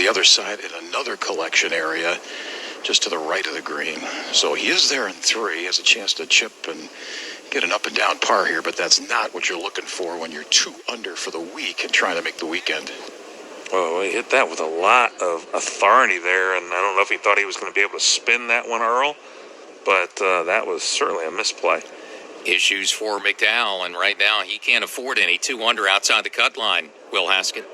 the other side in another collection area just to the right of the green. So he is there in 3, he has a chance to chip and get an up and down par here, but that's not what you're looking for when you're 2 under for the week and trying to make the weekend. Well, he hit that with a lot of authority there, and I don't know if he thought he was going to be able to spin that one, Earl, but that was certainly a misplay. Issues for McDowell, and right now he can't afford any. 2 under outside the cut line. Will Haskett.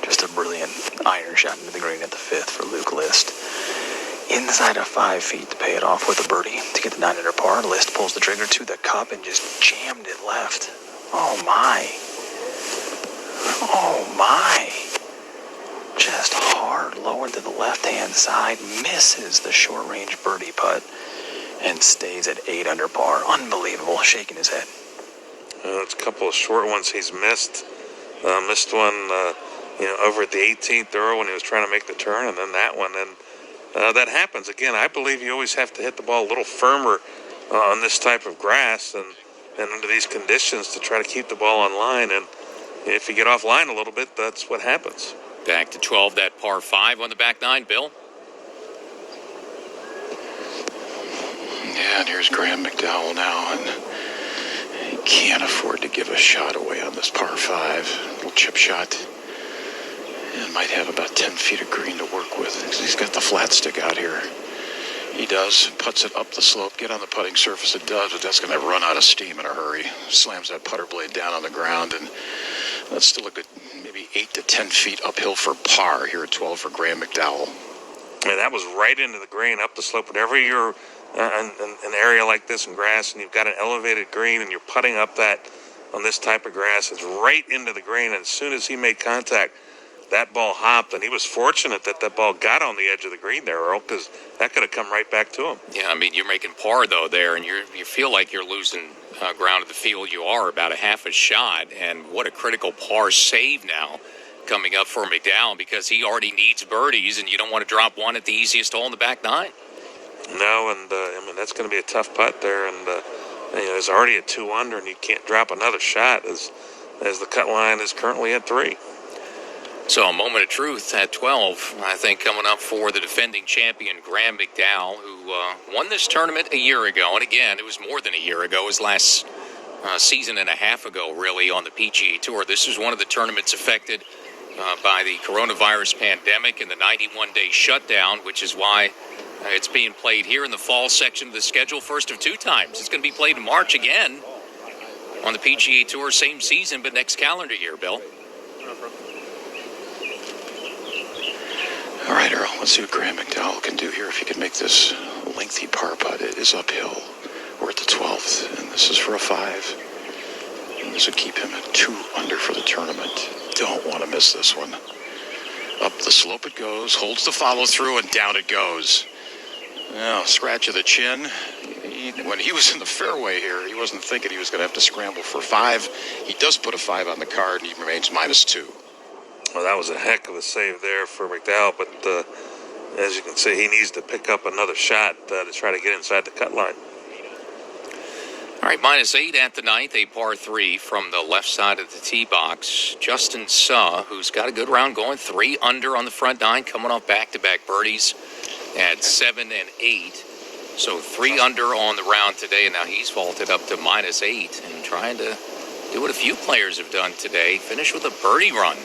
Just a brilliant iron shot into the green at the 5th for Luke List. Inside of 5 feet to pay it off with a birdie to get the 9 under par. List pulls the trigger to the cup and just jammed it left. Oh my. Oh my. Just hard lower to the left-hand side. Misses the short-range birdie putt and stays at 8 under par. Unbelievable. Shaking his head. It's a couple of short ones he's missed. Missed one, over at the 18th Earl when he was trying to make the turn, and then that one. And that happens. Again, I believe you always have to hit the ball a little firmer on this type of grass and under these conditions to try to keep the ball on line. And if you get off line a little bit, that's what happens. Back to 12, that par 5 on the back 9, Bill. Yeah, and here's Graham McDowell now, and he can't afford to give a shot away on this par 5. Little chip shot. And might have about 10 feet of green to work with. He's got the flat stick out here. He does. Puts it up the slope. Get on the putting surface. It does, but that's going to run out of steam in a hurry. Slams that putter blade down on the ground, and that's still a good maybe 8 to 10 feet uphill for par here at 12 for Graham McDowell. Yeah, that was right into the green, up the slope. Whenever you're in an area like this in grass and you've got an elevated green and you're putting up that on this type of grass, it's right into the green. And as soon as he made contact, that ball hopped, and he was fortunate that that ball got on the edge of the green there, Earl, because that could have come right back to him. Yeah, I mean, you're making par, though, there, and you feel like you're losing ground of the field. You are about a half a shot, and what a critical par save now coming up for McDowell, because he already needs birdies, and you don't want to drop one at the easiest hole in the back 9. No, and that's going to be a tough putt there, and it's already at 2 under, and you can't drop another shot as the cut line is currently at 3. So a moment of truth at 12, I think, coming up for the defending champion, Graham McDowell, who won this tournament a year ago. And again, it was more than a year ago. It was last season and a half ago, really, on the PGA Tour. This was one of the tournaments affected by the coronavirus pandemic and the 91-day shutdown, which is why it's being played here in the fall section of the schedule, first of 2 times. It's going to be played in March again on the PGA Tour, same season, but next calendar year, Bill. All right, Earl, let's see what Graham McDowell can do here if he can make this lengthy par putt. It is uphill. We're at the 12th, and this is for a 5. And this would keep him at 2 under for the tournament. Don't want to miss this one. Up the slope it goes, holds the follow through, and down it goes. Now, scratch of the chin. When he was in the fairway here, he wasn't thinking he was going to have to scramble for 5. He does put a 5 on the card, and he remains -2. Well, that was a heck of a save there for McDowell, but as you can see, he needs to pick up another shot to try to get inside the cut line. All right, -8 at the 9th, a par 3 from the left side of the tee box. Justin Suh, who's got a good round going, 3 under on the front 9, coming off back-to-back birdies at 7 and 8. So 3 under on the round today, and now he's vaulted up to -8 and trying to do what a few players have done today, finish with a birdie run.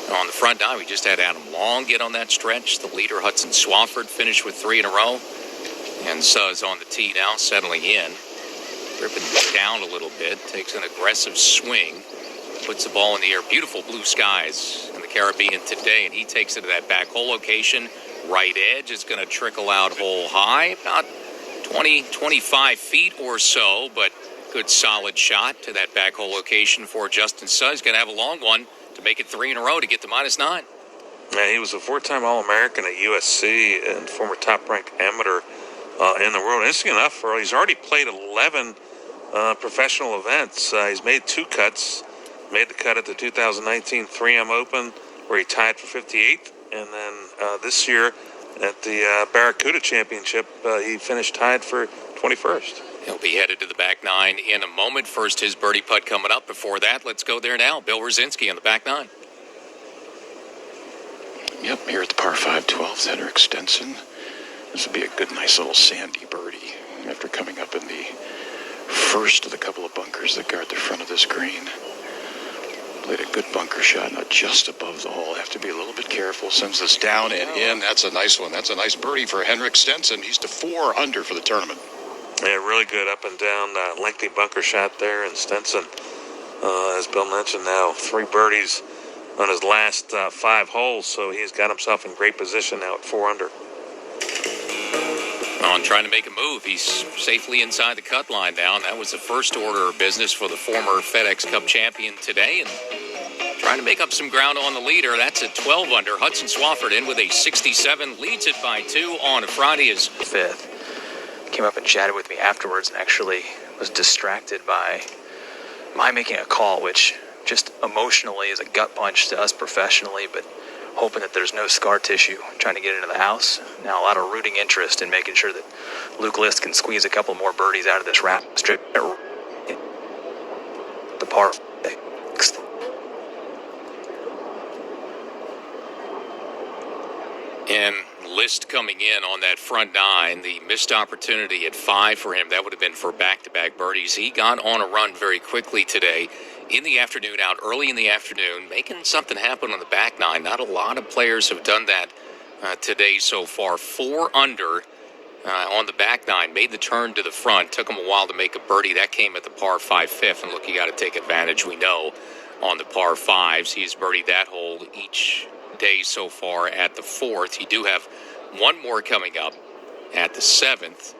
On the front 9, we just had Adam Long get on that stretch. The leader, Hudson Swafford, finished with 3 in a row. And Suh's on the tee now, settling in. Ripping down a little bit, takes an aggressive swing, puts the ball in the air. Beautiful blue skies in the Caribbean today, and he takes it to that back hole location. Right edge is going to trickle out hole high, about 20, 25 feet or so, but good solid shot to that back hole location for Justin Suh. He's going to have a long one to make it 3 in a row to get to -9. Yeah, he was a 4-time All-American at USC and former top-ranked amateur in the world. Interesting enough, he's already played 11 professional events. He's made 2 cuts. Made the cut at the 2019 3M Open, where he tied for 58th. And then this year at the Barracuda Championship, he finished tied for 21st. He'll be headed to the back 9 in a moment. First, his birdie putt coming up. Before that, let's go there now. Bill Rosinski on the back 9. Yep, here at the par 5 12th, Henrik Stenson. This would be a good, nice little sandy birdie after coming up in the first of the couple of bunkers that guard the front of this green. Played a good bunker shot, now just above the hole. Have to be a little bit careful. Sends this down and in. That's a nice one. That's a nice birdie for Henrik Stenson. He's to 4 under for the tournament. Yeah, really good up and down, lengthy bunker shot there. And Stenson, as Bill mentioned now, 3 birdies on his last 5 holes. So he's got himself in great position now at 4 under. On trying to make a move, he's safely inside the cut line now, and that was the first order of business for the former FedEx Cup champion today, and trying to make up some ground on the leader. That's a 12 under. Hudson Swafford in with a 67, leads it by 2 on a Friday. Is 5th. Came up and chatted with me afterwards and actually was distracted by my making a call, which just emotionally is a gut punch to us professionally, but hoping that there's no scar tissue, trying to get into the house. Now a lot of rooting interest in making sure that Luke List can squeeze a couple more birdies out of this wrap strip. The par 6. And List coming in on that front 9, the missed opportunity at 5 for him. That would have been for back-to-back birdies. He got on a run very quickly today. In the afternoon, out early in the afternoon, making something happen on the back 9. Not a lot of players have done that today so far. 4 under on the back 9. Made the turn to the front. Took him a while to make a birdie. That came at the par 5 5th. And look, you got to take advantage, we know, on the par 5s. He's birdied that hole each day so far at the 4th. You do have one more coming up at the 7th.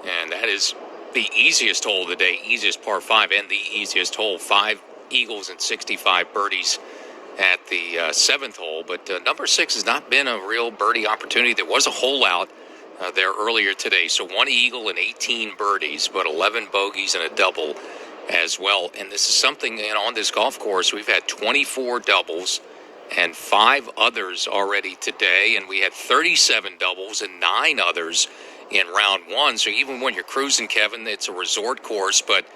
And that is the easiest hole of the day. Easiest par 5 and the easiest hole. 5 eagles and 65 birdies at the 7th hole, but number 6 has not been a real birdie opportunity. There was a hole out there earlier today, so 1 eagle and 18 birdies, but 11 bogeys and a double as well. And this is something, on this golf course, we've had 24 doubles and 5 others already today, and we had 37 doubles and 9 others in round 1. So even when you're cruising, Kevin, it's a resort course, but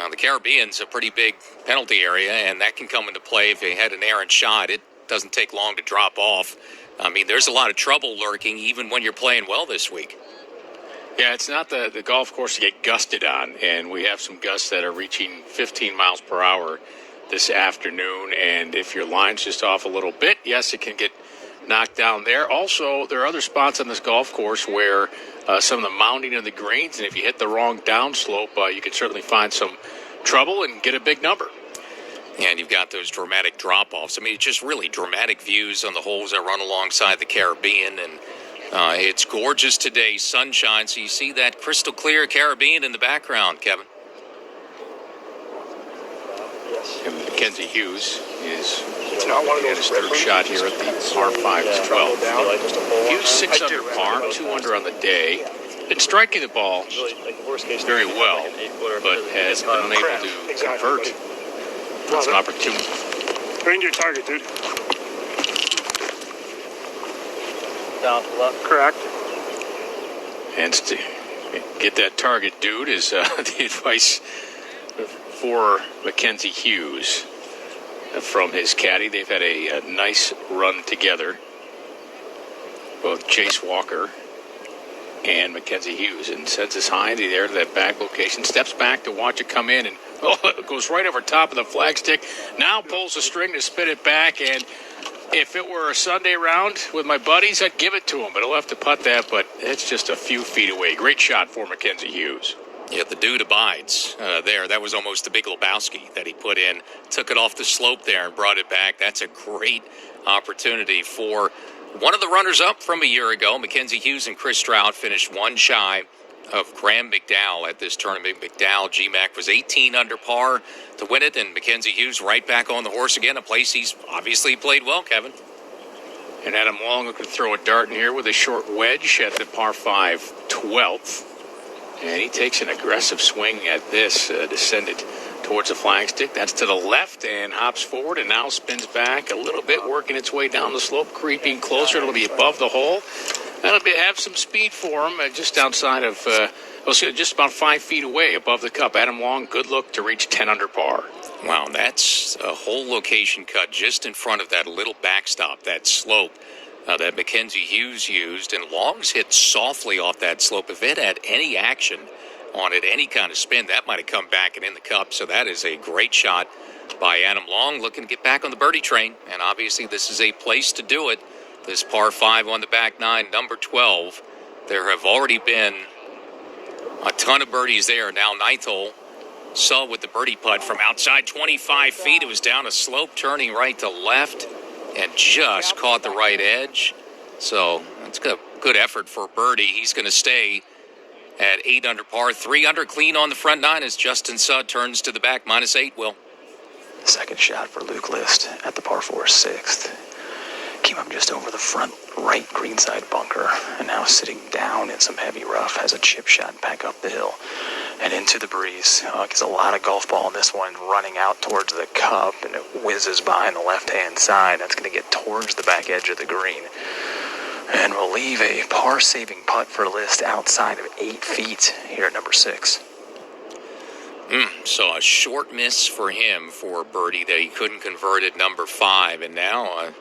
the Caribbean's a pretty big penalty area, and that can come into play if you had an errant shot. It doesn't take long to drop off. I mean, there's a lot of trouble lurking even when you're playing well this week. Yeah, it's not the golf course to get gusted on, and we have some gusts that are reaching 15 miles per hour this afternoon, and if your line's just off a little bit, yes, it can get knocked down there. Also, there are other spots on this golf course where some of the mounding of the greens, and if you hit the wrong downslope, you can certainly find some trouble and get a big number. And you've got those dramatic drop-offs. I mean, it's just really dramatic views on the holes that run alongside the Caribbean, and it's gorgeous today, sunshine, so you see that crystal clear Caribbean in the background, Kevin. And Mackenzie Hughes is at his 3rd shot here at the par 5 12. Hughes 6 under par, 2 under on the day. Been striking the ball very well, but has been unable to convert. That's an opportunity. Range your target, dude. Down left. Correct. And to get that target, dude, is the advice for Mackenzie Hughes from his caddy. They've had a nice run together, both Chase Walker and Mackenzie Hughes, and sends his hindy there to that back location, steps back to watch it come in, and it goes right over top of the flagstick. Now pulls the string to spin it back, and if it were a Sunday round with my buddies, I'd give it to him, but he'll have to putt that, but it's just a few feet away. Great shot for Mackenzie Hughes. Yeah, the dude abides there. That was almost the Big Lebowski that he put in. Took it off the slope there and brought it back. That's a great opportunity for one of the runners-up from a year ago. Mackenzie Hughes and Chris Stroud finished 1 shy of Graham McDowell at this tournament. McDowell, GMAC, was 18 under par to win it, and Mackenzie Hughes right back on the horse again, a place he's obviously played well, Kevin. And Adam Long looking to throw a dart in here with a short wedge at the par 5 12th. And he takes an aggressive swing at this, descended towards the flagstick. That's to the left and hops forward and now spins back a little bit, working its way down the slope, creeping closer. It'll be above the hole. That'll have some speed for him, just outside of, just about 5 feet away above the cup. Adam Long, good look to reach 10 under par. Wow, that's a whole location cut just in front of that little backstop, that slope that Mackenzie Hughes used. And Long's hit softly off that slope. If it had any action on it, any kind of spin, that might have come back and in the cup. So that is a great shot by Adam Long, looking to get back on the birdie train. And obviously this is a place to do it. This par 5 on the back nine, number 12. There have already been a ton of birdies there. Now ninth hole. Saw with the birdie putt from outside 25 feet. It was down a slope, turning right to left, and just caught the right edge. So that's a good effort for birdie. He's going to stay at 8 under par, 3 under clean on the front nine as Justin Suh turns to the back, -8, Will. Second shot for Luke List at the par 4 sixth. Came up just over the front right greenside bunker, and now sitting down in some heavy rough, has a chip shot back up the hill and into the breeze. Gets a lot of golf ball in this one, running out towards the cup, and it whizzes by on the left-hand side. That's going to get towards the back edge of the green, and will leave a par-saving putt for List outside of 8 feet here at number 6. So a short miss for him for birdie that he couldn't convert at number 5, and now a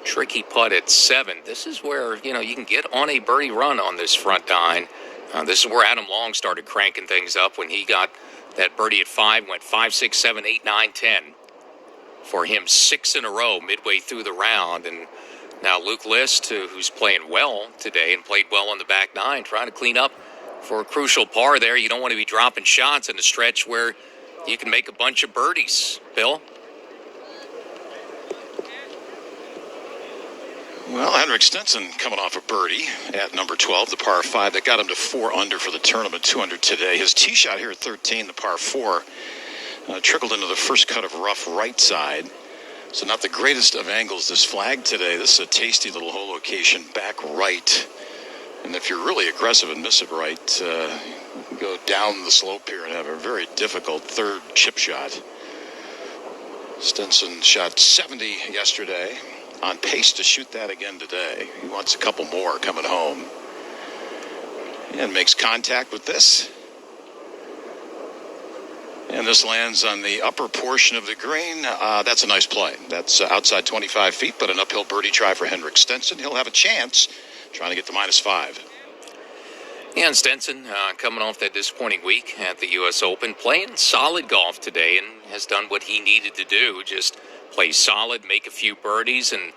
tricky putt at 7. This is where, you can get on a birdie run on this front nine. This is where Adam Long started cranking things up when he got that birdie at 5, went 5, 6, 7, 8, 9, 10. For him, 6 in a row midway through the round. And now Luke List, who's playing well today and played well on the back nine, trying to clean up for a crucial par there. You don't want to be dropping shots in a stretch where you can make a bunch of birdies. Bill? Well, Henrik Stenson coming off a birdie at number 12, the par 5. That got him to 4 under for the tournament, 2 under today. His tee shot here at 13, the par 4, trickled into the first cut of rough right side. So not the greatest of angles, this flag today. This is a tasty little hole location back right. And if you're really aggressive and miss it right, go down the slope here and have a very difficult third chip shot. Stenson shot 70 yesterday. On pace to shoot that again today. He wants a couple more coming home. And makes contact with this. And this lands on the upper portion of the green. That's a nice play. That's outside 25 feet, but an uphill birdie try for Henrik Stenson. He'll have a chance trying to get to -5. Yeah, and Stenson coming off that disappointing week at the U.S. Open, playing solid golf today and has done what he needed to do. Just play solid, make a few birdies, and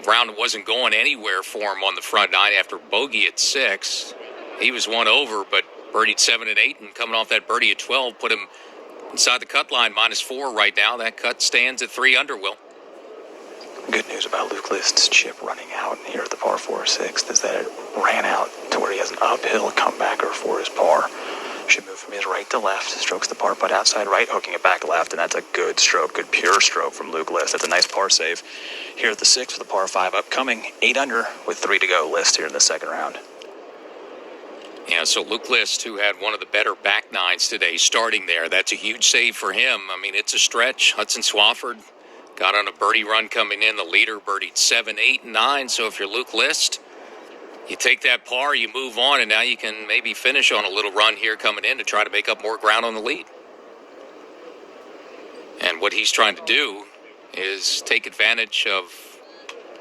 round wasn't going anywhere for him on the front nine after bogey at 6. He was 1 over, but birdied 7 and 8, and coming off that birdie at 12 put him inside the cut line, -4 right now. That cut stands at 3 under, Will. Good news about Luke List's chip running out here at the par 4 sixth is that it ran out to where he has an uphill comebacker for his par. Should move from his right to left, strokes the par putt outside right, hooking it back left, and that's a good stroke, good pure stroke from Luke List. That's a nice par save here at the 6th with the par 5 upcoming, 8 under with 3 to go. List here in the second round. Yeah, so Luke List, who had one of the better back nines today, starting there. That's a huge save for him. I mean, it's a stretch. Hudson Swafford got on a birdie run coming in. The leader birdied 7, 8, and 9. So if you're Luke List, you take that par, you move on, and now you can maybe finish on a little run here coming in to try to make up more ground on the lead. And what he's trying to do is take advantage of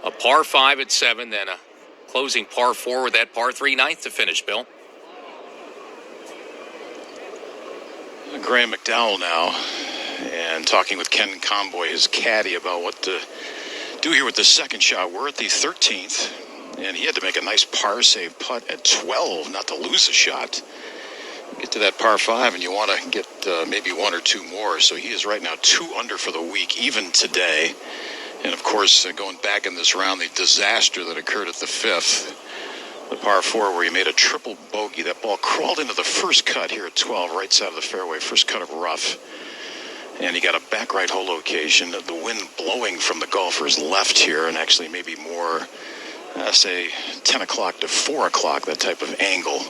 a par 5 at 7, then a closing par 4 with that par 3 ninth to finish, Bill. Graham McDowell now, and talking with Ken Comboy, his caddy, about what to do here with the second shot. We're at the 13th. And he had to make a nice par save putt at 12 not to lose a shot. Get to that par 5 and you want to get maybe 1 or 2 more. So he is right now 2 under for the week, even today. And of course, going back in this round, the disaster that occurred at the 5th, the par 4 where he made a triple bogey. That ball crawled into the first cut here at 12, right side of the fairway, first cut of rough. And he got a back right hole location. The wind blowing from the golfer's left here, and actually maybe more, say 10 o'clock to 4 o'clock, that type of angle.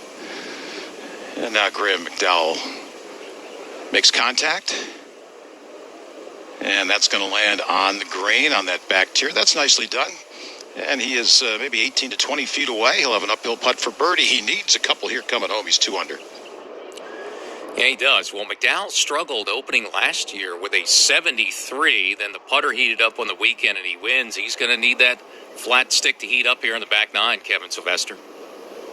And now Graham McDowell makes contact. And that's going to land on the green on that back tier. That's nicely done. And he is maybe 18 to 20 feet away. He'll have an uphill putt for birdie. He needs a couple here coming home. He's 2 under. Yeah, he does. Well, McDowell struggled opening last year with a 73. Then the putter heated up on the weekend, and he wins. He's going to need that flat stick to heat up here in the back nine, Kevin Sylvester.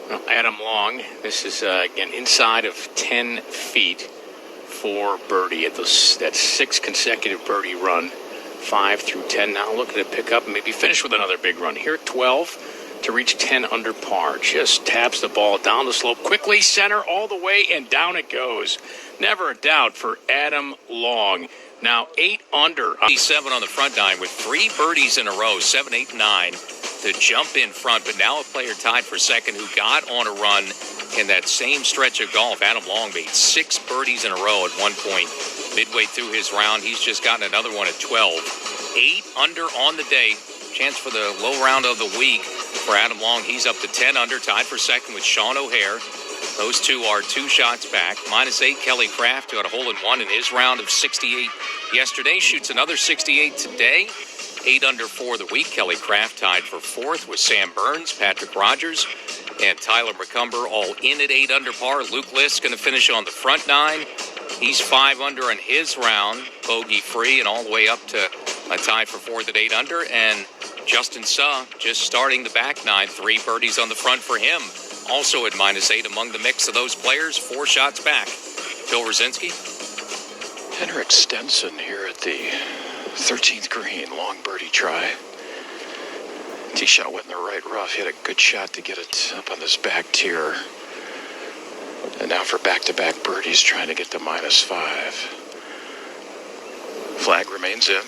Well, Adam Long, this is, again, inside of 10 feet for birdie at that 6 consecutive birdie run. 5 through 10 now, looking to pick up and maybe finish with another big run. Here at 12 to reach 10 under par. Just taps the ball down the slope quickly, center all the way, and down it goes. Never a doubt for Adam Long. Now 8 under. 7 on the front nine with 3 birdies in a row, 7, 8, 9 to jump in front. But now a player tied for second who got on a run in that same stretch of golf. Adam Long made 6 birdies in a row at one point. Midway through his round, he's just gotten another one at 12. 8 under on the day. Chance for the low round of the week for Adam Long. He's up to 10 under, tied for second with Sean O'Hare. Those two are 2 shots back. -8, Kelly Kraft, who had a hole-in-one in his round of 68 yesterday, shoots another 68 today. 8 under for the week. Kelly Kraft tied for 4th with Sam Burns, Patrick Rodgers, and Tyler McCumber all in at 8 under par. Luke List going to finish on the front nine. He's 5 under in his round, bogey-free, and all the way up to a tie for 4th at 8 under. And Justin Suh just starting the back nine, 3 birdies on the front for him. Also at -8 among the mix of those players, 4 shots back. Phil Rosinski. Henrik Stenson here at the 13th green, long birdie try. Tee shot went in the right rough. Hit a good shot to get it up on this back tier. And now for back-to-back birdies, trying to get to -5. Flag remains in.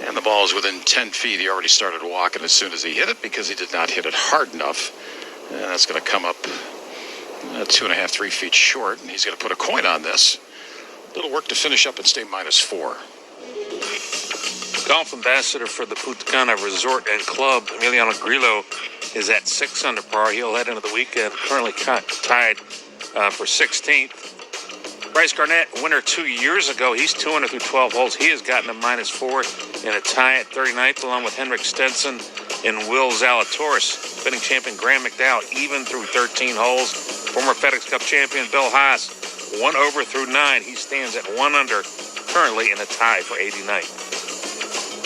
And the ball is within 10 feet. He already started walking as soon as he hit it because he did not hit it hard enough. And that's going to come up 2.5, 3 feet short. And he's going to put a coin on this. Little work to finish up and stay -4. Golf ambassador for the Puntacana Resort and Club, Emiliano Grillo, is at 6 under par. He'll head into the weekend, currently tied for 16th. Bryce Garnett, winner 2 years ago. He's 2 under through 12 holes. He has gotten a -4 in a tie at 39th, along with Henrik Stenson and Will Zalatoris. Defending champion Graham McDowell, even through 13 holes. Former FedEx Cup champion Bill Haas, 1 over through 9. He stands at 1 under, currently in a tie for 89th.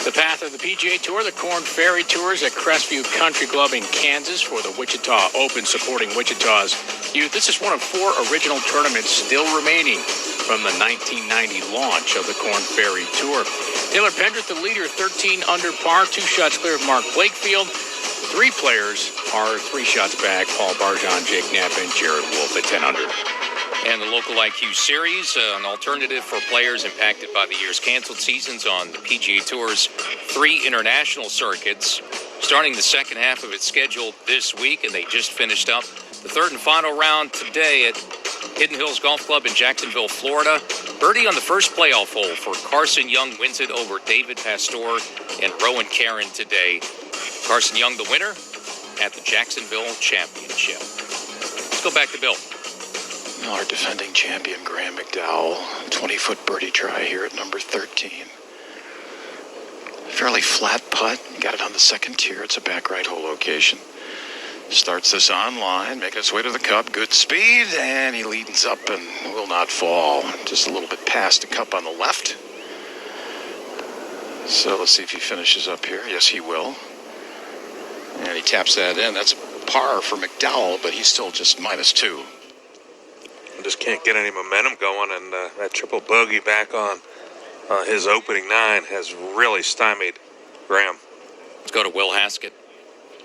The path of the PGA Tour, the Korn Ferry Tours at Crestview Country Club in Kansas for the Wichita Open, supporting Wichita's youth. This is one of 4 original tournaments still remaining from the 1990 launch of the Korn Ferry Tour. Taylor Pendrith, the leader, 13 under par, 2 shots clear of Mark Blakefield. 3 players are 3 shots back: Paul Barjon, Jake Knapp, and Jared Wolf at 10 under. And the Local IQ Series, an alternative for players impacted by the year's canceled seasons on the PGA Tour's 3 international circuits. Starting the second half of its schedule this week, and they just finished up the 3rd and final round today at Hidden Hills Golf Club in Jacksonville, Florida. Birdie on the first playoff hole for Carson Young wins it over David Pastor and Rowan Caron today. Carson Young, the winner at the Jacksonville Championship. Let's go back to Bill. Our defending champion, Graham McDowell, 20-foot birdie try here at number 13. Fairly flat putt. Got it on the second tier. It's a back right hole location. Starts this on line, making its way to the cup. Good speed, and he leads up and will not fall. Just a little bit past the cup on the left. So let's see if he finishes up here. Yes, he will. And he taps that in. That's par for McDowell, but he's still just -2. Just can't get any momentum going, and that triple bogey back on his opening 9 has really stymied Graham. Let's go to Will Haskett.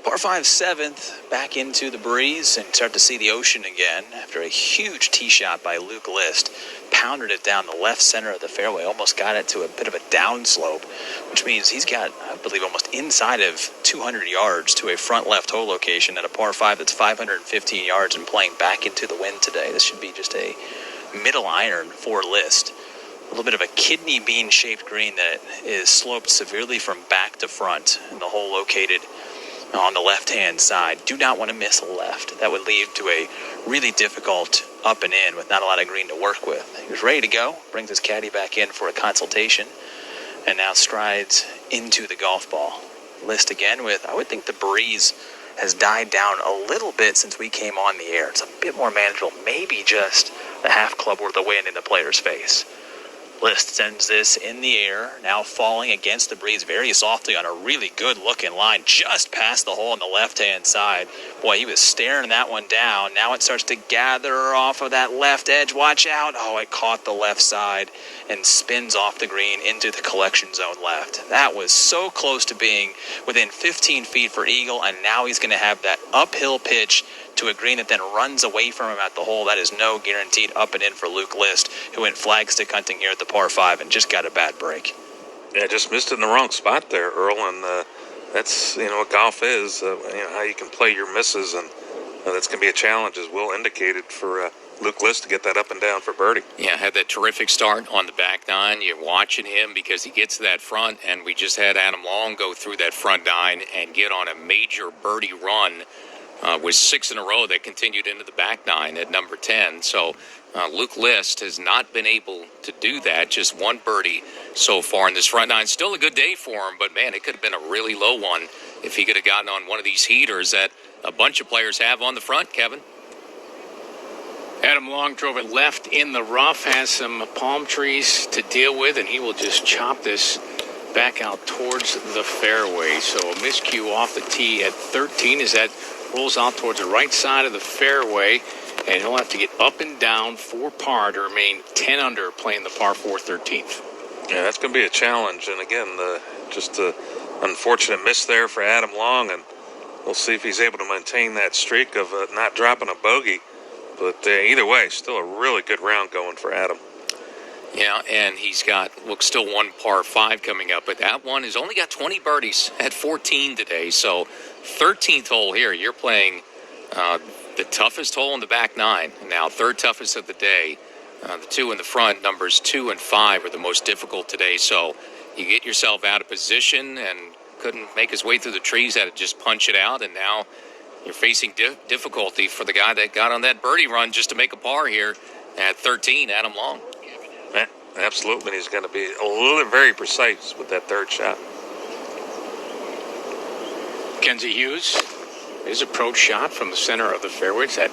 Par 5 7th, back into the breeze and start to see the ocean again after a huge tee shot by Luke List. Pounded it down the left center of the fairway, almost got it to a bit of a downslope, which means he's got, I believe, almost inside of 200 yards to a front left hole location at a par 5 that's 515 yards and playing back into the wind today. This should be just a middle iron for List. A little bit of a kidney bean shaped green that is sloped severely from back to front, and the hole located on the left-hand side. Do not want to miss a left. That would lead to a really difficult up and in with not a lot of green to work with. He was ready to go, brings his caddy back in for a consultation, and now strides into the golf ball. List again with, I would think the breeze has died down a little bit since we came on the air. It's a bit more manageable, maybe just the half club worth of wind in the player's face. List sends this in the air, now falling against the breeze very softly on a really good-looking line, just past the hole on the left-hand side. Boy, he was staring that one down. Now it starts to gather off of that left edge. Watch out. Oh, it caught the left side and spins off the green into the collection zone left. That was so close to being within 15 feet for eagle, and now he's going to have that uphill pitch to a green that then runs away from him at the hole. That is no guaranteed up and in for Luke List, who went flagstick hunting here at the par 5 and just got a bad break. Yeah, just missed it in the wrong spot there, Earl, and that's, what golf is, how you can play your misses, and that's going to be a challenge, as Will indicated, for Luke List to get that up and down for birdie. Yeah, had that terrific start on the back nine. You're watching him because he gets to that front, and we just had Adam Long go through that front nine and get on a major birdie run. Was 6 in a row that continued into the back nine at number 10. So Luke List has not been able to do that. Just one birdie so far in this front nine. Still a good day for him, but man, it could have been a really low one if he could have gotten on one of these heaters that a bunch of players have on the front, Kevin. Adam Long drove it left in the rough, has some palm trees to deal with, and he will just chop this back out towards the fairway. So a miscue off the tee at 13 as that rolls out towards the right side of the fairway, and he'll have to get up and down for par to remain 10 under playing the par 4 13th. Yeah, that's going to be a challenge. And again, just an unfortunate miss there for Adam Long, and we'll see if he's able to maintain that streak of not dropping a bogey. But either way, still a really good round going for Adam. Yeah, and he's got, still one par 5 coming up, but that one has only got 20 birdies at 14 today. So 13th hole here, you're playing the toughest hole in the back nine. Now, third toughest of the day. The two in the front, numbers 2 and 5, are the most difficult today. So you get yourself out of position and couldn't make his way through the trees, had to just punch it out, and now you're facing difficulty for the guy that got on that birdie run just to make a par here at 13, Adam Long. Yeah, absolutely. He's going to be very precise with that third shot. Mackenzie Hughes, his approach shot from the center of the fairway. It's that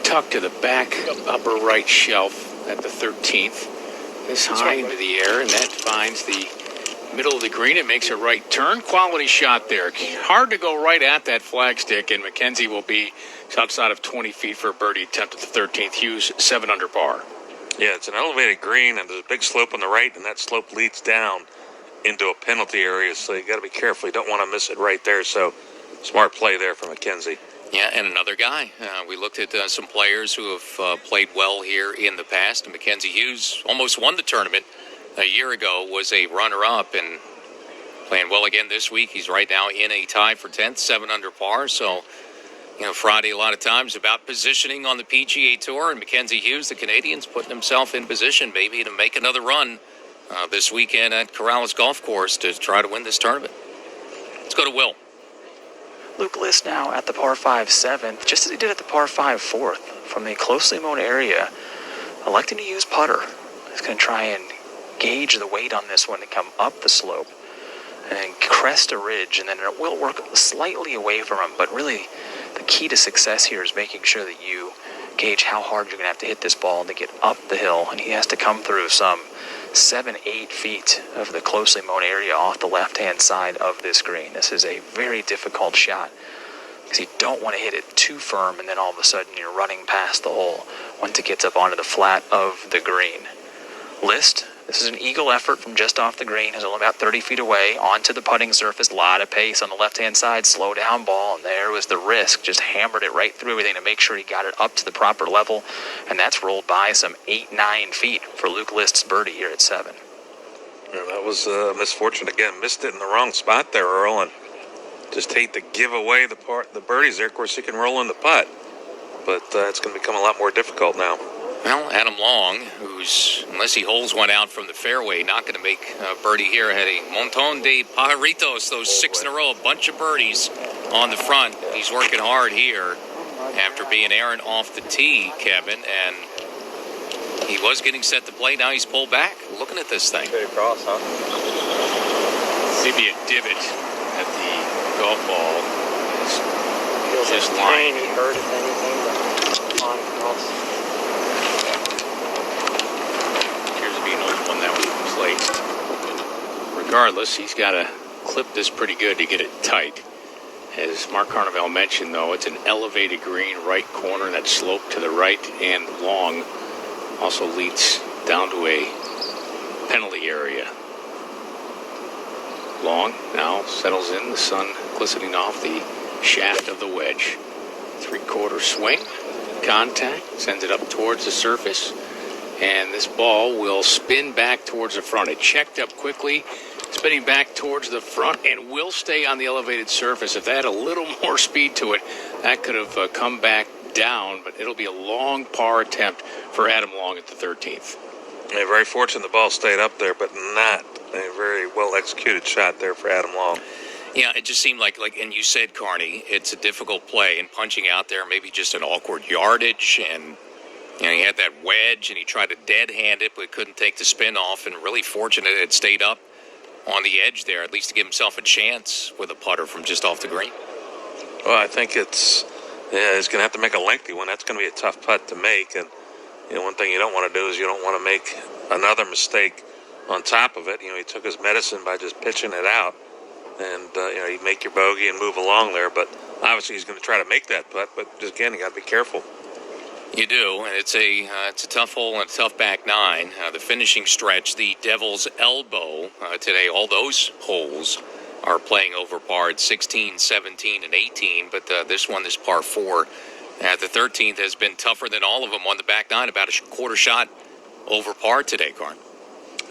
tuck to the back upper right shelf at the 13th. This high into the air, and that finds the middle of the green. It makes a right turn. Quality shot there. Hard to go right at that flagstick, and Mackenzie will be outside of 20 feet for a birdie attempt at the 13th. Hughes, 7 under par. Yeah, it's an elevated green, and there's a big slope on the right, and that slope leads down into a penalty area, so you got to be careful. You don't want to miss it right there, so smart play there for Mackenzie. Yeah, and another guy. We looked at some players who have played well here in the past, and Mackenzie Hughes almost won the tournament a year ago, was a runner-up, and playing well again this week. He's right now in a tie for 10th, 7 under par, so Friday a lot of times about positioning on the PGA Tour, and Mackenzie Hughes, the Canadian's putting himself in position maybe to make another run this weekend at Corrales Golf Course to try to win this tournament. Let's go to Will. Luke List now at the par 5 7th, just as he did at the par 5 4th, from the closely mown area, electing to use putter. He's going to try and gauge the weight on this one to come up the slope and then crest a ridge, and then it will work slightly away from him, but really the key to success here is making sure that you gauge how hard you're going to have to hit this ball to get up the hill, and he has to come through some 7-8 feet of the closely mown area off the left-hand side of this green. This is a very difficult shot because you don't want to hit it too firm, and then all of a sudden you're running past the hole once it gets up onto the flat of the green. List, this is an eagle effort from just off the green. Is only about 30 feet away onto the putting surface. A lot of pace on the left-hand side. Slow down ball, and there was the risk. Just hammered it right through everything to make sure he got it up to the proper level. And that's rolled by some 8-9 feet for Luke List's birdie here at 7. Yeah, that was a misfortune again. Missed it in the wrong spot there, Earl, and just hate to give away the birdies there. Of course, he can roll in the putt, but it's going to become a lot more difficult now. Well, Adam Long, who's, unless he holds one out from the fairway, not going to make birdie here, had a montón de pajaritos, those 6 in a row, a bunch of birdies on the front. He's working hard here after being errant off the tee, Kevin, and he was getting set to play. Now he's pulled back. Looking at this thing. Straight across, huh? Maybe a divot at the golf ball. Feels Just like lying. tiny bird, if anything, but on across. regardless, he's got to clip this pretty good to get it tight. As Mark Carnevale mentioned, though, it's an elevated green, right corner, that slope to the right, and long also leads down to a penalty area. Long now settles in, the sun glistening off the shaft of the wedge. Three-quarter swing, contact, sends it up towards the surface, and this ball will spin back towards the front. It checked up quickly, spinning back towards the front, and will stay on the elevated surface. If that had a little more speed to it, that could have come back down, but it'll be a long par attempt for Adam Long at the 13th. Yeah, very fortunate the ball stayed up there, but not a very well-executed shot there for Adam Long. Yeah, it just seemed like, and you said, Carney, it's a difficult play, and punching out there, maybe just an awkward yardage, and he had that wedge, and he tried to dead-hand it, but couldn't take the spin off, and really fortunate it stayed up on the edge there, at least to give himself a chance with a putter from just off the green. Well, I think he's going to have to make a lengthy one. That's going to be a tough putt to make, and one thing you don't want to do is you don't want to make another mistake on top of it. He took his medicine by just pitching it out, and you make your bogey and move along there, but obviously he's going to try to make that putt, but just again, you got to be careful. You do, and it's a tough hole and a tough back nine. The finishing stretch, the Devil's Elbow today, all those holes are playing over par at 16, 17, and 18, but this par 4 at the 13th has been tougher than all of them on the back nine, about a quarter shot over par today, Carn.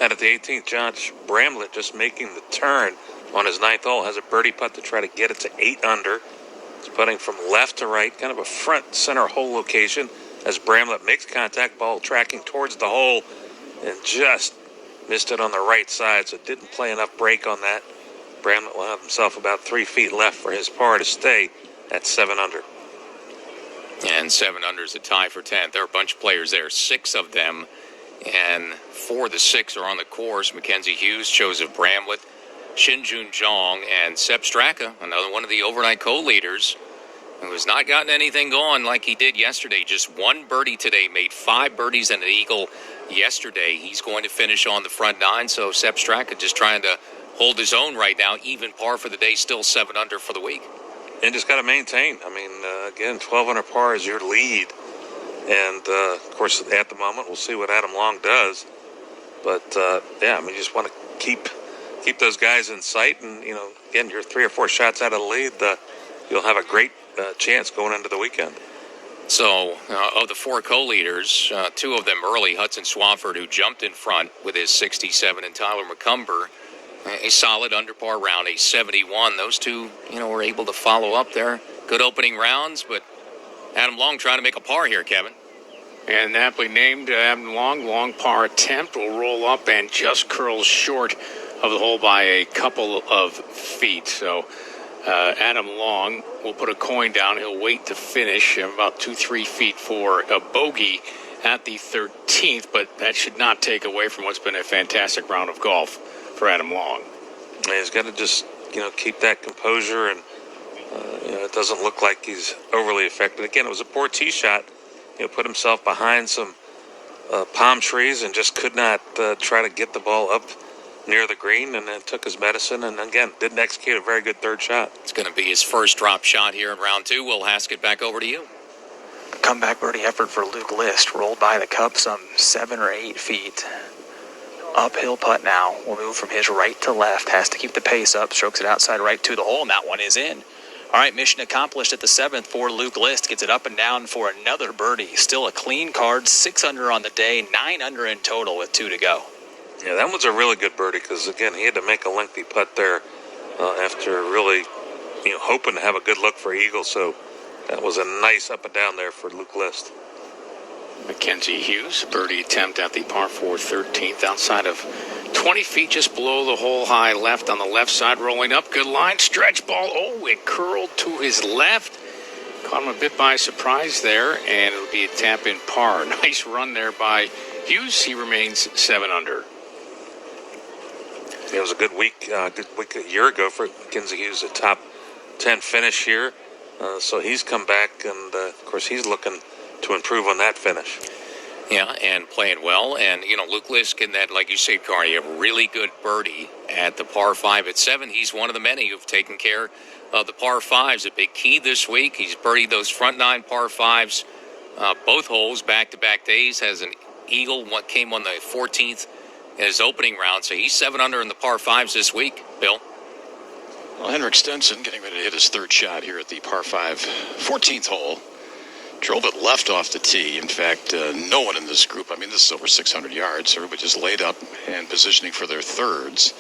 And at the 18th, Josh Bramlett just making the turn on his ninth hole, has a birdie putt to try to get it to 8 under. He's putting from left to right, kind of a front center hole location. As Bramlett makes contact, ball tracking towards the hole, and just missed it on the right side, so didn't play enough break on that. Bramlett will have himself about 3 feet left for his par to stay at 7 under. And 7 under is a tie for 10th. There are a bunch of players there, 6 of them, and 4 of the 6 are on the course. Mackenzie Hughes, Joseph Bramlett, Shinjun Zhang, and Sepp Straka, another one of the overnight co-leaders, who has not gotten anything going like he did yesterday. Just 1 birdie today, made 5 birdies and an eagle yesterday. He's going to finish on the front 9, so Sepp Straka just trying to hold his own right now. Even par for the day, still 7 under for the week. And just got to maintain. Again, 12 under par is your lead. And, of course, at the moment, we'll see what Adam Long does. But, you just want to keep those guys in sight. And, again, you're 3 or 4 shots out of the lead. You'll have a great chance going into the weekend. So, of the 4 co-leaders, 2 of them early, Hudson Swafford, who jumped in front with his 67, and Tyler McCumber, a solid under par round, a 71. Those 2, were able to follow up there. Good opening rounds, but Adam Long trying to make a par here, Kevin. And aptly named Adam Long, long par attempt, will roll up and just curls short of the hole by a couple of feet. So Adam Long will put a coin down. He'll wait to finish about 2-3 feet for a bogey at the 13th, but that should not take away from what's been a fantastic round of golf for Adam Long. And he's got to just, keep that composure, and it doesn't look like he's overly affected. Again, it was a poor tee shot. Put himself behind some palm trees and just could not try to get the ball up near the green, and then took his medicine, and again, didn't execute a very good third shot. It's going to be his first drop shot here in round 2. Will Haskett, back over to you. Comeback birdie effort for Luke List. Rolled by the cup some 7 or 8 feet. Uphill putt now. Will move from his right to left. Has to keep the pace up. Strokes it outside right to the hole, and that one is in. All right, mission accomplished at the 7th for Luke List. Gets it up and down for another birdie. Still a clean card. 6 under on the day. 9 under in total with 2 to go. Yeah, that was a really good birdie because, again, he had to make a lengthy putt there after really, hoping to have a good look for eagle. So that was a nice up and down there for Luke List. Mackenzie Hughes, birdie attempt at the par 4 13th, outside of 20 feet, just below the hole high left on the left side, rolling up. Good line, stretch ball. Oh, it curled to his left. Caught him a bit by surprise there, and it'll be a tap in par. Nice run there by Hughes. He remains 7 under. It was a good week a year ago for Mackenzie Hughes, a top 10 finish here. So he's come back, and of course he's looking to improve on that finish. Yeah, and playing well. And, Luke Lisk in that, like you said, Carney, a really good birdie at the par 5 at 7. He's one of the many who've taken care of the par 5s. A big key this week. He's birdied those front 9 par 5s, both holes, back-to-back days. Has an eagle. What came on the 14th in his opening round. So he's 7 under in the par 5s this week, Bill. Well, Henrik Stenson getting ready to hit his third shot here at the par 5 14th hole. Drove it left off the tee. In fact, no one in this group, this is over 600 yards, everybody just laid up and positioning for their thirds.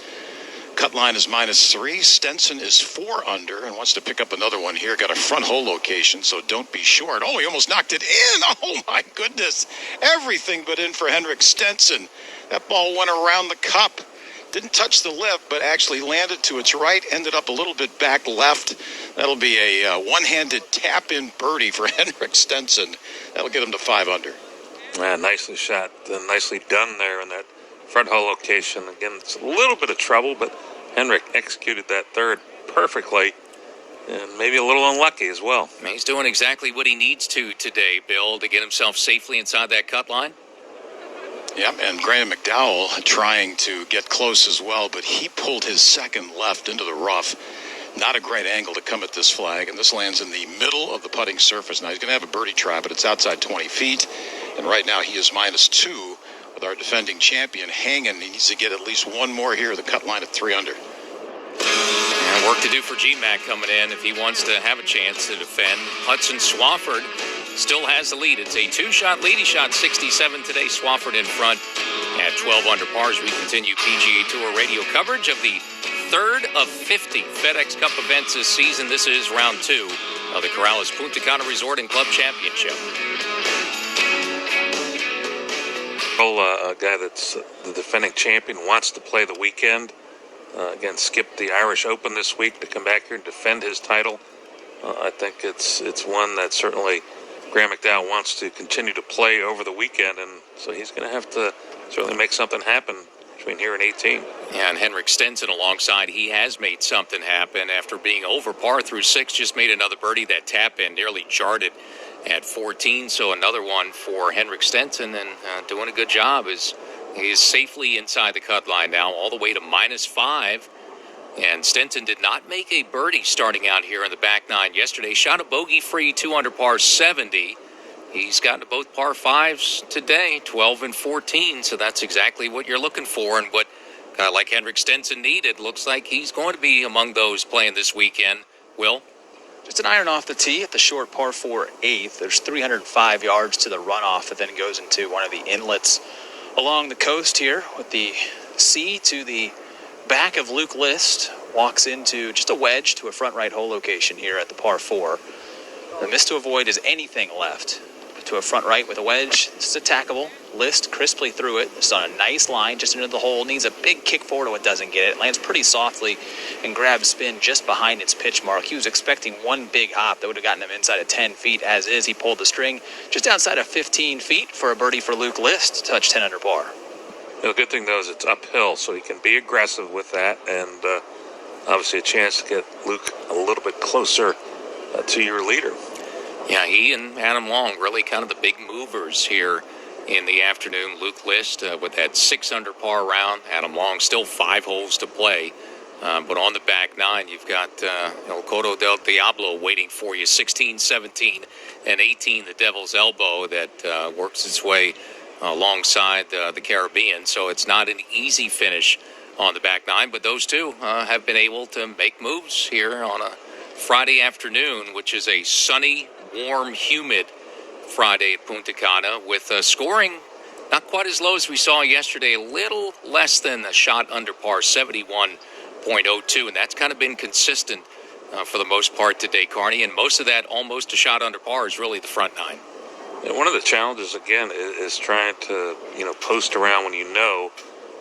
Cut line is -3. Stenson is 4 under and wants to pick up another one here. Got a front hole location, so don't be short. Oh, he almost knocked it in. Oh, my goodness. Everything but in for Henrik Stenson. That ball went around the cup. Didn't touch the lip, but actually landed to its right, ended up a little bit back left. That'll be a one-handed tap-in birdie for Henrik Stenson. That'll get him to 5 under. Yeah, nicely shot. Nicely done there in that front hole location. Again, it's a little bit of trouble, but Henrik executed that third perfectly, and maybe a little unlucky as well. He's doing exactly what he needs to today, Bill, to get himself safely inside that cut line. Yep, and Graham McDowell trying to get close as well, but he pulled his second left into the rough. Not a great angle to come at this flag, and this lands in the middle of the putting surface. Now, he's going to have a birdie try, but it's outside 20 feet, and right now he is -2 with our defending champion hanging. He needs to get at least one more here, the cut line at 3 under. And work to do for G-Mac coming in if he wants to have a chance to defend. Hudson Swafford still has the lead. It's a 2-shot lead. He shot 67 today. Swafford in front at 12 under par as we continue PGA Tour radio coverage of the third of 50 FedEx Cup events this season. This is round 2 of the Corrales Puntacana Resort and Club Championship. A guy that's the defending champion wants to play the weekend. Again, skipped the Irish Open this week to come back here and defend his title. I think it's one that certainly Graham McDowell wants to continue to play over the weekend, and so he's going to have to certainly make something happen between here and 18. Yeah, and Henrik Stenson alongside, he has made something happen after being over par through 6, just made another birdie. That tap in nearly jarred it at 14, so another one for Henrik Stenson, and doing a good job. He is safely inside the cut line now, all the way to -5. And Stenson did not make a birdie starting out here in the back 9 yesterday. Shot a bogey-free 2 under par 70. He's gotten to both par 5s today, 12 and 14. So that's exactly what you're looking for, and what a guy like Henrik Stenson needed. Looks like he's going to be among those playing this weekend. Will? Just an iron off the tee at the short par 4 8th. There's 305 yards to the runoff that then goes into one of the inlets along the coast here, with the sea to the back of Luke List. Walks into just a wedge to a front right hole location here at the par 4. The miss to avoid is anything left. To a front right with a wedge. This is attackable. List crisply through it. It's on a nice line just into the hole. Needs a big kick forward to it, doesn't get it. Lands pretty softly and grabs spin just behind its pitch mark. He was expecting one big hop that would have gotten him inside of 10 feet. As is, he pulled the string just outside of 15 feet for a birdie for Luke List to touch 10 under par. The good thing, though, is it's uphill, so he can be aggressive with that, and obviously a chance to get Luke a little bit closer to your leader. Yeah, he and Adam Long really kind of the big movers here in the afternoon. Luke List with that 6 under par round. Adam Long still 5 holes to play. But on the back 9, you've got El Coto del Diablo waiting for you. 16, 17, and 18, the Devil's Elbow that works its way alongside the Caribbean. So it's not an easy finish on the back 9, but those two have been able to make moves here on a Friday afternoon, which is a sunny, warm, humid Friday at Punta Cana, with scoring not quite as low as we saw yesterday, a little less than a shot under par, 71.02, and that's kind of been consistent for the most part today, Carney, and most of that almost a shot under par is really the front 9. And one of the challenges, again, is trying to, post around when you know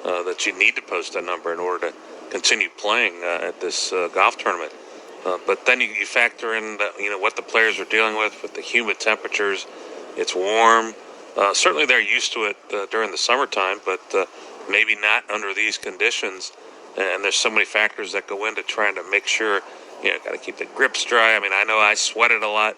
that you need to post a number in order to continue playing at this golf tournament. But then you factor in, what the players are dealing with the humid temperatures. It's warm. Certainly they're used to it during the summertime, but maybe not under these conditions. And there's so many factors that go into trying to make sure, got to keep the grips dry. I mean, I know I sweated a lot,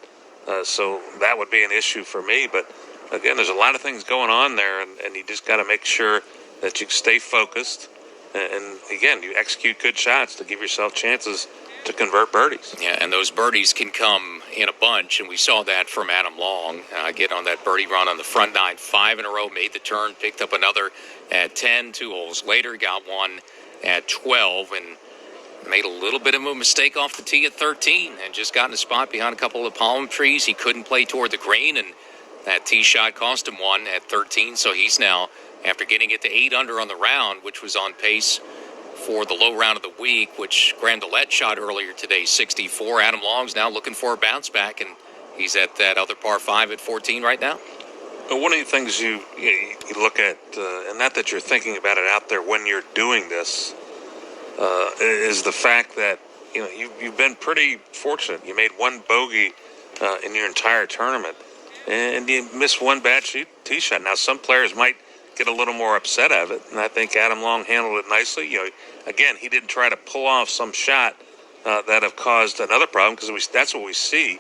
so that would be an issue for me. But again, there's a lot of things going on there, and you just got to make sure that you stay focused. And again, you execute good shots to give yourself chances to convert birdies. Yeah, and those birdies can come in a bunch, and we saw that from Adam Long. Get on that birdie run on the front nine, 5 in a row, made the turn, picked up another at 10, 2 holes later, got one at 12, and made a little bit of a mistake off the tee at 13, and just got in a spot behind a couple of palm trees. He couldn't play toward the green, and that tee shot cost him one at 13, so he's now, after getting it to 8 under on the round, which was on pace for the low round of the week, which Graham DeLette shot earlier today, 64. Adam Long's now looking for a bounce back, and he's at that other par 5 at 14 right now. But one of the things you look at, and not that you're thinking about it out there when you're doing this, is the fact that you've been pretty fortunate. You made one bogey in your entire tournament, and you missed one bad tee shot. Now, some players might get a little more upset of it, and I think Adam Long handled it nicely. Again, he didn't try to pull off some shot that have caused another problem, because that's what we see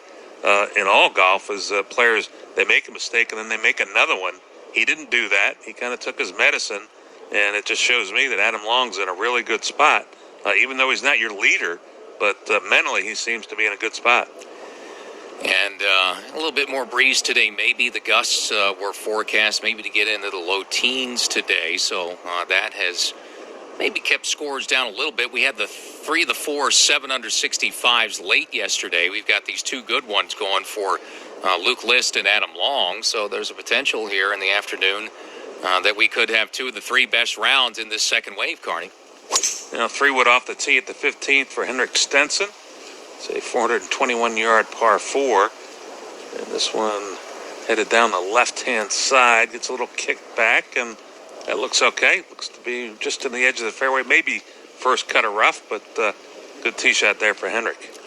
in all golf is players, they make a mistake and then they make another one. He didn't do that. He kind of took his medicine, and it just shows me that Adam Long's in a really good spot, even though he's not your leader, but mentally he seems to be in a good spot. And a little bit more breeze today. Maybe the gusts were forecast maybe to get into the low teens today. So that has maybe kept scores down a little bit. We had the 3, the 4, 7 under 65s late yesterday. We've got these 2 good ones going for Luke List and Adam Long. So there's a potential here in the afternoon that we could have 2 of the 3 best rounds in this second wave, Carney. 3 wood off the tee at the 15th for Henrik Stenson. It's a 421-yard par 4. And this one headed down the left-hand side. Gets a little kick back, and that looks okay. Looks to be just in the edge of the fairway. Maybe first cut of rough, but good tee shot there for Henrik.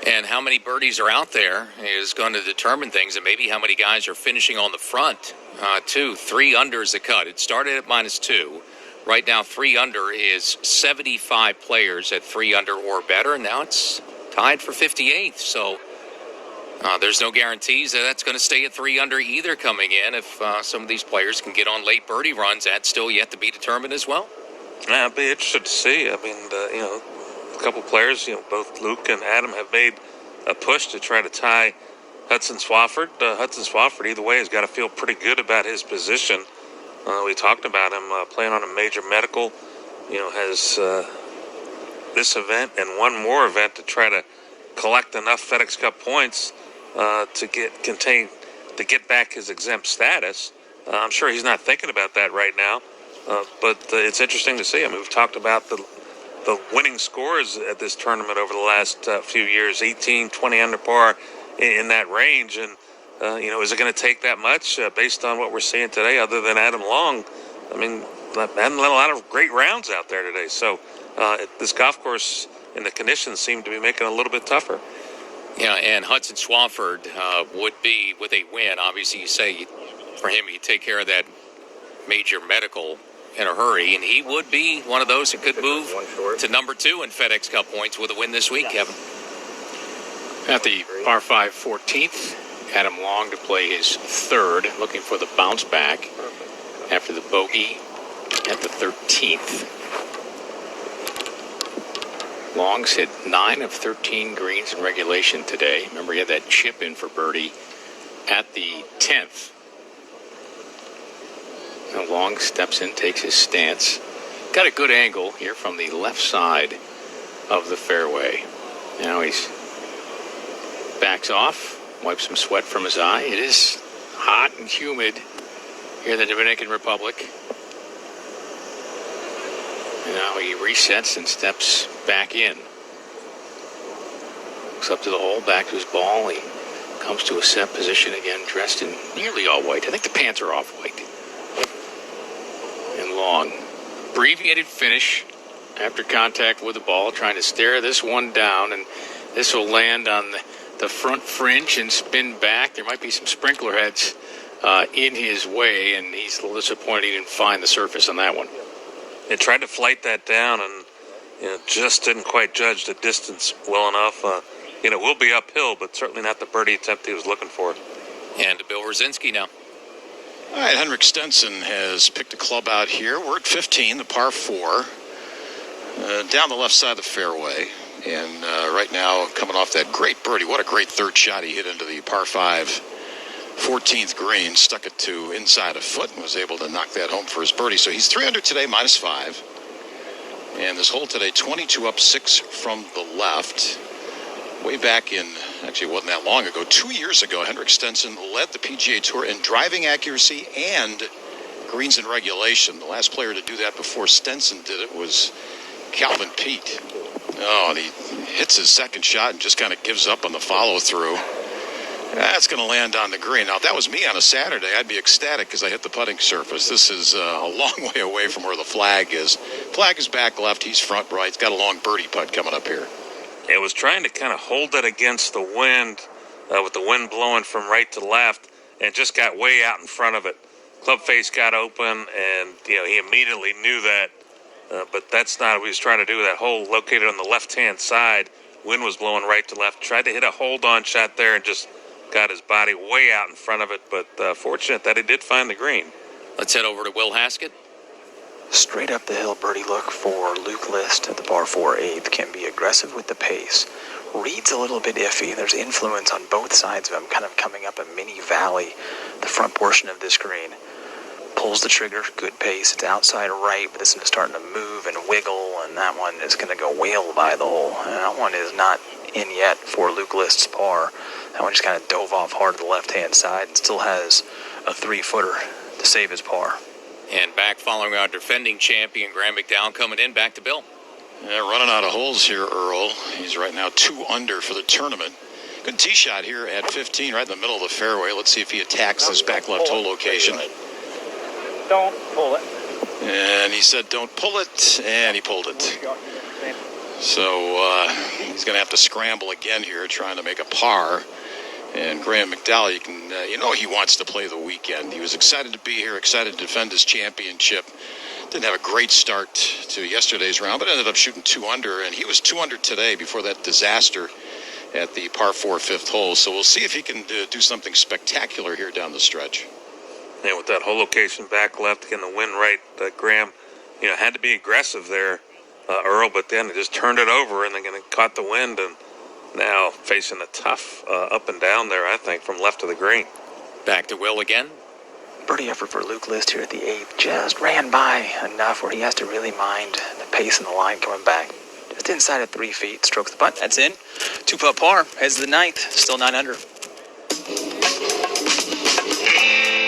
And how many birdies are out there is going to determine things, and maybe how many guys are finishing on the front, too. 3 under is the cut. It started at -2. Right now, 3 under is 75 players at 3 under or better, and now it's tied for 58th. So there's no guarantees that that's going to stay at 3 under either coming in. If some of these players can get on late birdie runs, that's still yet to be determined as well. Yeah, I'll be interested to see. I mean, a couple players, both Luke and Adam have made a push to try to tie Hudson Swafford. Hudson Swafford, either way, has got to feel pretty good about his position. We talked about him playing on a major medical, has this event and one more event to try to collect enough FedEx Cup points to get back his exempt status. I'm sure he's not thinking about that right now, but it's interesting to see. I mean, we've talked about the winning scores at this tournament over the last few years, 18, 20 under par in that range, and is it going to take that much based on what we're seeing today, other than Adam Long? I mean, hadn't let a lot of great rounds out there today, so this golf course and the conditions seem to be making it a little bit tougher. Yeah, and Hudson Swafford would be, with a win, obviously you say for him he'd take care of that major medical in a hurry, and he would be one of those that could move to number 2 in FedEx Cup points with a win this week, Kevin. At the par 5 14th, Adam Long to play his 3rd, looking for the bounce back after the bogey at the 13th. Long's hit 9 of 13 greens in regulation today. Remember, he had that chip in for birdie at the 10th. Now Long steps in, takes his stance. Got a good angle here from the left side of the fairway. Now he's backs off, wipes some sweat from his eye. It is hot and humid here in the Dominican Republic. And now he resets and steps back in. Looks up to the hole, back to his ball. He comes to a set position again, dressed in nearly all white. I think the pants are off white. And Long, abbreviated finish after contact with the ball, trying to stare this one down, and this will land on the front fringe and spin back. There might be some sprinkler heads in his way, and he's a little disappointed he didn't find the surface on that one. They tried to flight that down, and just didn't quite judge the distance well enough. Will be uphill, but certainly not the birdie attempt he was looking for. And to Bill Rosinski now. All right, Henrik Stenson has picked a club out here. We're at 15, the par 4, down the left side of the fairway. And right now, coming off that great birdie, what a great third shot he hit into the par 5 14th green, stuck it to inside a foot and was able to knock that home for his birdie. So he's 3 under today, -5. And this hole today, 22 up, 6 from the left. Way back in, actually it wasn't that long ago, 2 years ago, Henrik Stenson led the PGA Tour in driving accuracy and greens in regulation. The last player to do that before Stenson did it was Calvin Peete. Oh, and he hits his second shot and just kind of gives up on the follow-through. That's going to land on the green. Now, if that was me on a Saturday, I'd be ecstatic because I hit the putting surface. This is a long way away from where the flag is. Flag is back left. He's front right. He's got a long birdie putt coming up here. It was trying to kind of hold it against the wind, with the wind blowing from right to left, and just got way out in front of it. Club face got open, and he immediately knew that. But that's not what he was trying to do. That hole located on the left-hand side. Wind was blowing right to left. Tried to hit a hold-on shot there and just got his body way out in front of it. But fortunate that he did find the green. Let's head over to Will Haskett. Straight up the hill birdie look for Luke List at the par 4 8th. Can be aggressive with the pace. Reed's a little bit iffy. There's influence on both sides of him, kind of coming up a mini valley, the front portion of this green. Pulls the trigger, good pace. It's outside right, but this one is starting to move and wiggle, and that one is going to go whale by the hole. And that one is not in yet for Luke List's par. That one just kind of dove off hard to the left-hand side and still has a 3-footer to save his par. And back following our defending champion, Graham McDowell, coming in. Back to Bill. Yeah, running out of holes here, Earl. He's right now 2 under for the tournament. Good tee shot here at 15, right in the middle of the fairway. Let's see if he attacks this back left hole location. Don't pull it. And he said, don't pull it, and he pulled it. So he's going to have to scramble again here, trying to make a par. And Graham McDowell, he wants to play the weekend. He was excited to be here, excited to defend his championship. Didn't have a great start to yesterday's round, but ended up shooting 2 under, and he was 2 under today before that disaster at the par 4 5th hole. So we'll see if he can do something spectacular here down the stretch. And with that whole location back left, getting the wind right, Graham, had to be aggressive there, Earl, but then he just turned it over and then caught the wind, and now facing a tough up and down there, I think, from left to the green. Back to Will again. Birdie effort for Luke List here at the 8th. Just ran by enough where he has to really mind the pace and the line coming back. Just inside of 3 feet, strokes the putt. That's in. 2-putt par. Heads to the 9th. Still 9 under.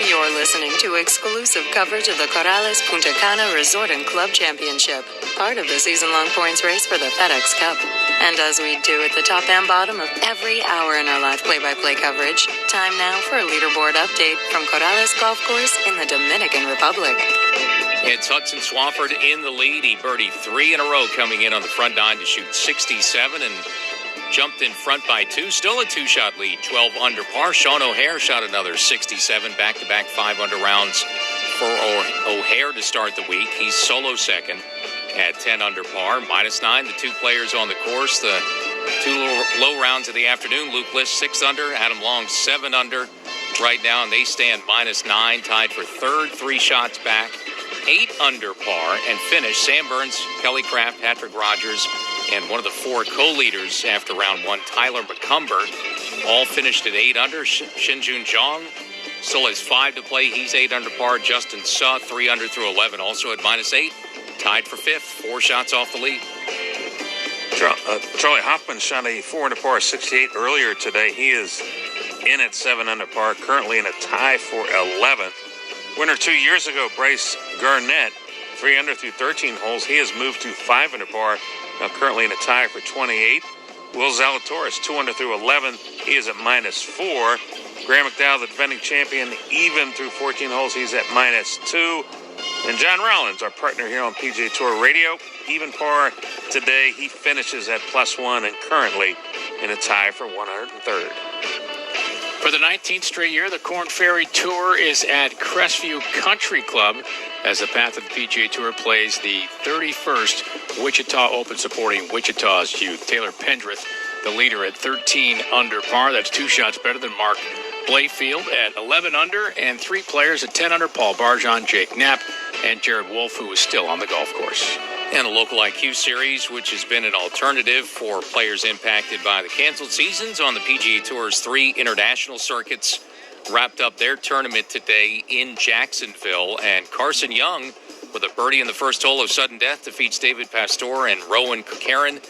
You're listening to exclusive coverage of the Corrales Puntacana Resort and Club Championship, part of the season-long points race for the FedEx Cup. And as we do at the top and bottom of every hour in our live play-by-play coverage, time now for a leaderboard update from Corrales Golf Course in the Dominican Republic. It's Hudson Swafford in the lead. He birdied 3 in a row coming in on the front 9 to shoot 67 and jumped in front by 2. Still a 2-shot lead, 12 under par. Sean O'Hare shot another 67, back-to-back 5 under rounds for O'Hare to start the week. He's solo second at 10 under par, -9. The 2 players on the course, the 2 low rounds of the afternoon. Luke List 6 under, Adam Long 7 under right now, and they stand -9, tied for 3rd, 3 shots back, 8 under par, and finish Sam Burns, Kelly Kraft, Patrick Rodgers, and one of the 4 co-leaders after round 1, Tyler McCumber, all finished at 8 under. Shinjun Zhang still has 5 to play. He's 8 under par. Justin Suh, 3 under through 11, also at -8. Tied for 5th, 4 shots off the lead. Charlie Hoffman shot a 4 under par 68 earlier today. He is in at 7 under par, currently in a tie for 11th. Winner 2 years ago, Bryce Garnett, 3 under through 13 holes. He has moved to 5 under par, now currently in a tie for 28th. Will Zalatoris, 2 under through 11. He is at -4. Graham McDowell, the defending champion, even through 14 holes. He's at -2. And John Rollins, our partner here on PGA Tour Radio, even par today. He finishes at +1 and currently in a tie for 103rd. For the 19th straight year, the Korn Ferry Tour is at Crestview Country Club as the Path of the PGA Tour plays the 31st Wichita Open supporting Wichita's youth. Taylor Pendrith, the leader at 13 under par. That's 2 shots better than Mark Blayfield at 11 under, and 3 players at 10 under: Paul Barjon, Jake Knapp, and Jared Wolf, who is still on the golf course. And the local IQ series, which has been an alternative for players impacted by the canceled seasons on the PGA Tour's 3 international circuits, wrapped up their tournament today in Jacksonville. And Carson Young, with a birdie in the first hole of sudden death, defeats David Pastor and Rowan Kakarin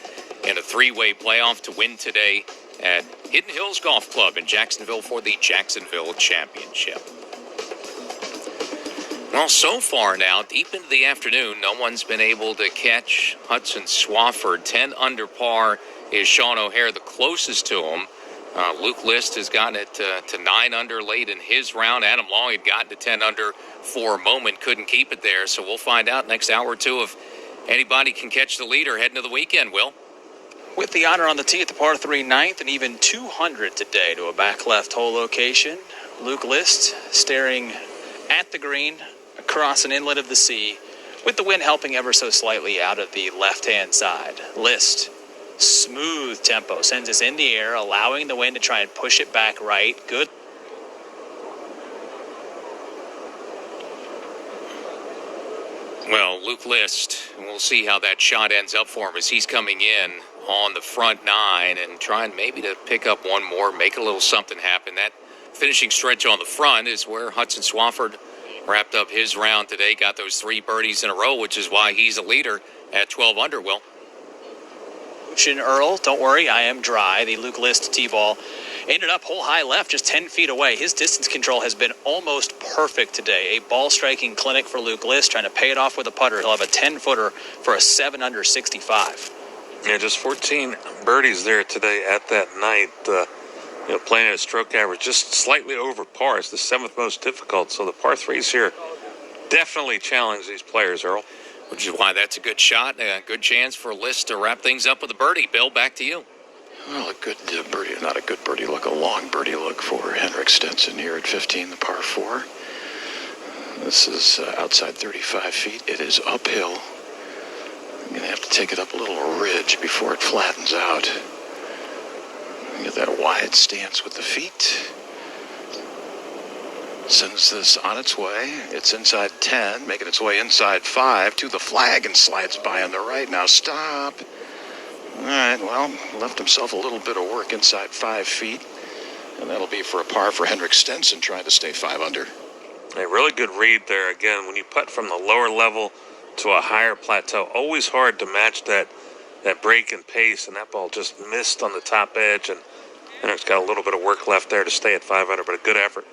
in a 3-way playoff to win today at Hidden Hills Golf Club in Jacksonville for the Jacksonville Championship. Well, so far now, deep into the afternoon, no one's been able to catch Hudson Swafford. 10 under par is Sean O'Hare, the closest to him. Luke List has gotten it to 9 under late in his round. Adam Long had gotten to 10 under for a moment, couldn't keep it there. So we'll find out next hour or two if anybody can catch the leader heading to the weekend, Will. With the honor on the tee at the par 3 ninth and even 200 today to a back left hole location, Luke List staring at the green across an inlet of the sea, with the wind helping ever so slightly out of the left-hand side. List, smooth tempo, sends us in the air, allowing the wind to try and push it back right. Good. Well, Luke List, we'll see how that shot ends up for him as he's coming in on the front 9 and trying maybe to pick up one more, make a little something happen. That finishing stretch on the front is where Hudson Swafford wrapped up his round today, got those 3 birdies in a row, which is why he's a leader at 12 under, Will. Earl, don't worry, I am dry. The Luke List tee-ball ended up hole high left, just 10 feet away. His distance control has been almost perfect today. A ball-striking clinic for Luke List, trying to pay it off with a putter. He'll have a 10-footer for a 7 under 65. Yeah, just 14 birdies there today at that night. Playing at a stroke average just slightly over par. It's the 7th most difficult. So the par 3s here definitely challenge these players, Earl. Which is why that's a good shot and a good chance for List to wrap things up with a birdie. Bill, back to you. Well, a good birdie, not a good birdie look, a long birdie look for Henrik Stenson here at 15, the par 4. This is outside 35 feet. It is uphill. I'm going to have to take it up a little ridge before it flattens out. Get that wide stance with the feet. Sends this on its way. It's inside 10, making its way inside 5 to the flag and slides by on the right. Now stop. All right, well, left himself a little bit of work inside 5 feet. And that'll be for a par for Henrik Stenson, trying to stay 5 under. A really good read there. Again, when you putt from the lower level to a higher plateau, always hard to match that break and pace, and that ball just missed on the top edge, and Henrik's got a little bit of work left there to stay at 5 under, but a good effort.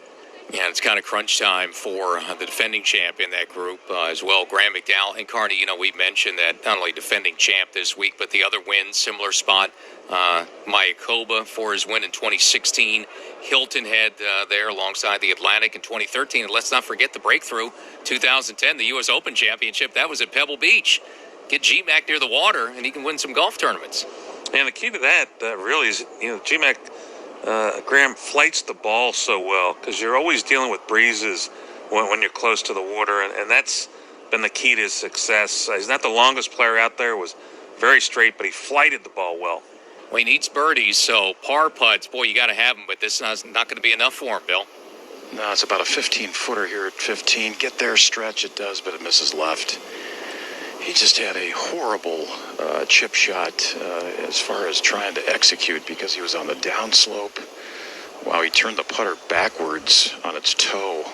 Yeah, it's kind of crunch time for the defending champ in that group as well. Graham McDowell and Carney, we mentioned that not only defending champ this week, but the other wins, similar spot. Mayakoba for his win in 2016. Hilton Head there alongside the Atlantic in 2013. And let's not forget the breakthrough, 2010, the U.S. Open Championship. That was at Pebble Beach. Get G-Mac near the water, and he can win some golf tournaments. And the key to that really is, G-Mac, Graham flights the ball so well because you're always dealing with breezes when you're close to the water, and that's been the key to his success. He's not the longest player out there, was very straight, but he flighted the ball well. Well, he needs birdies, so par putts, boy, you got to have them, but this is not going to be enough for him, Bill. No, it's about a 15-footer here at 15. Get there, stretch, it does, but it misses left. He just had a horrible chip shot as far as trying to execute because he was on the downslope. Wow, he turned the putter backwards on its toe.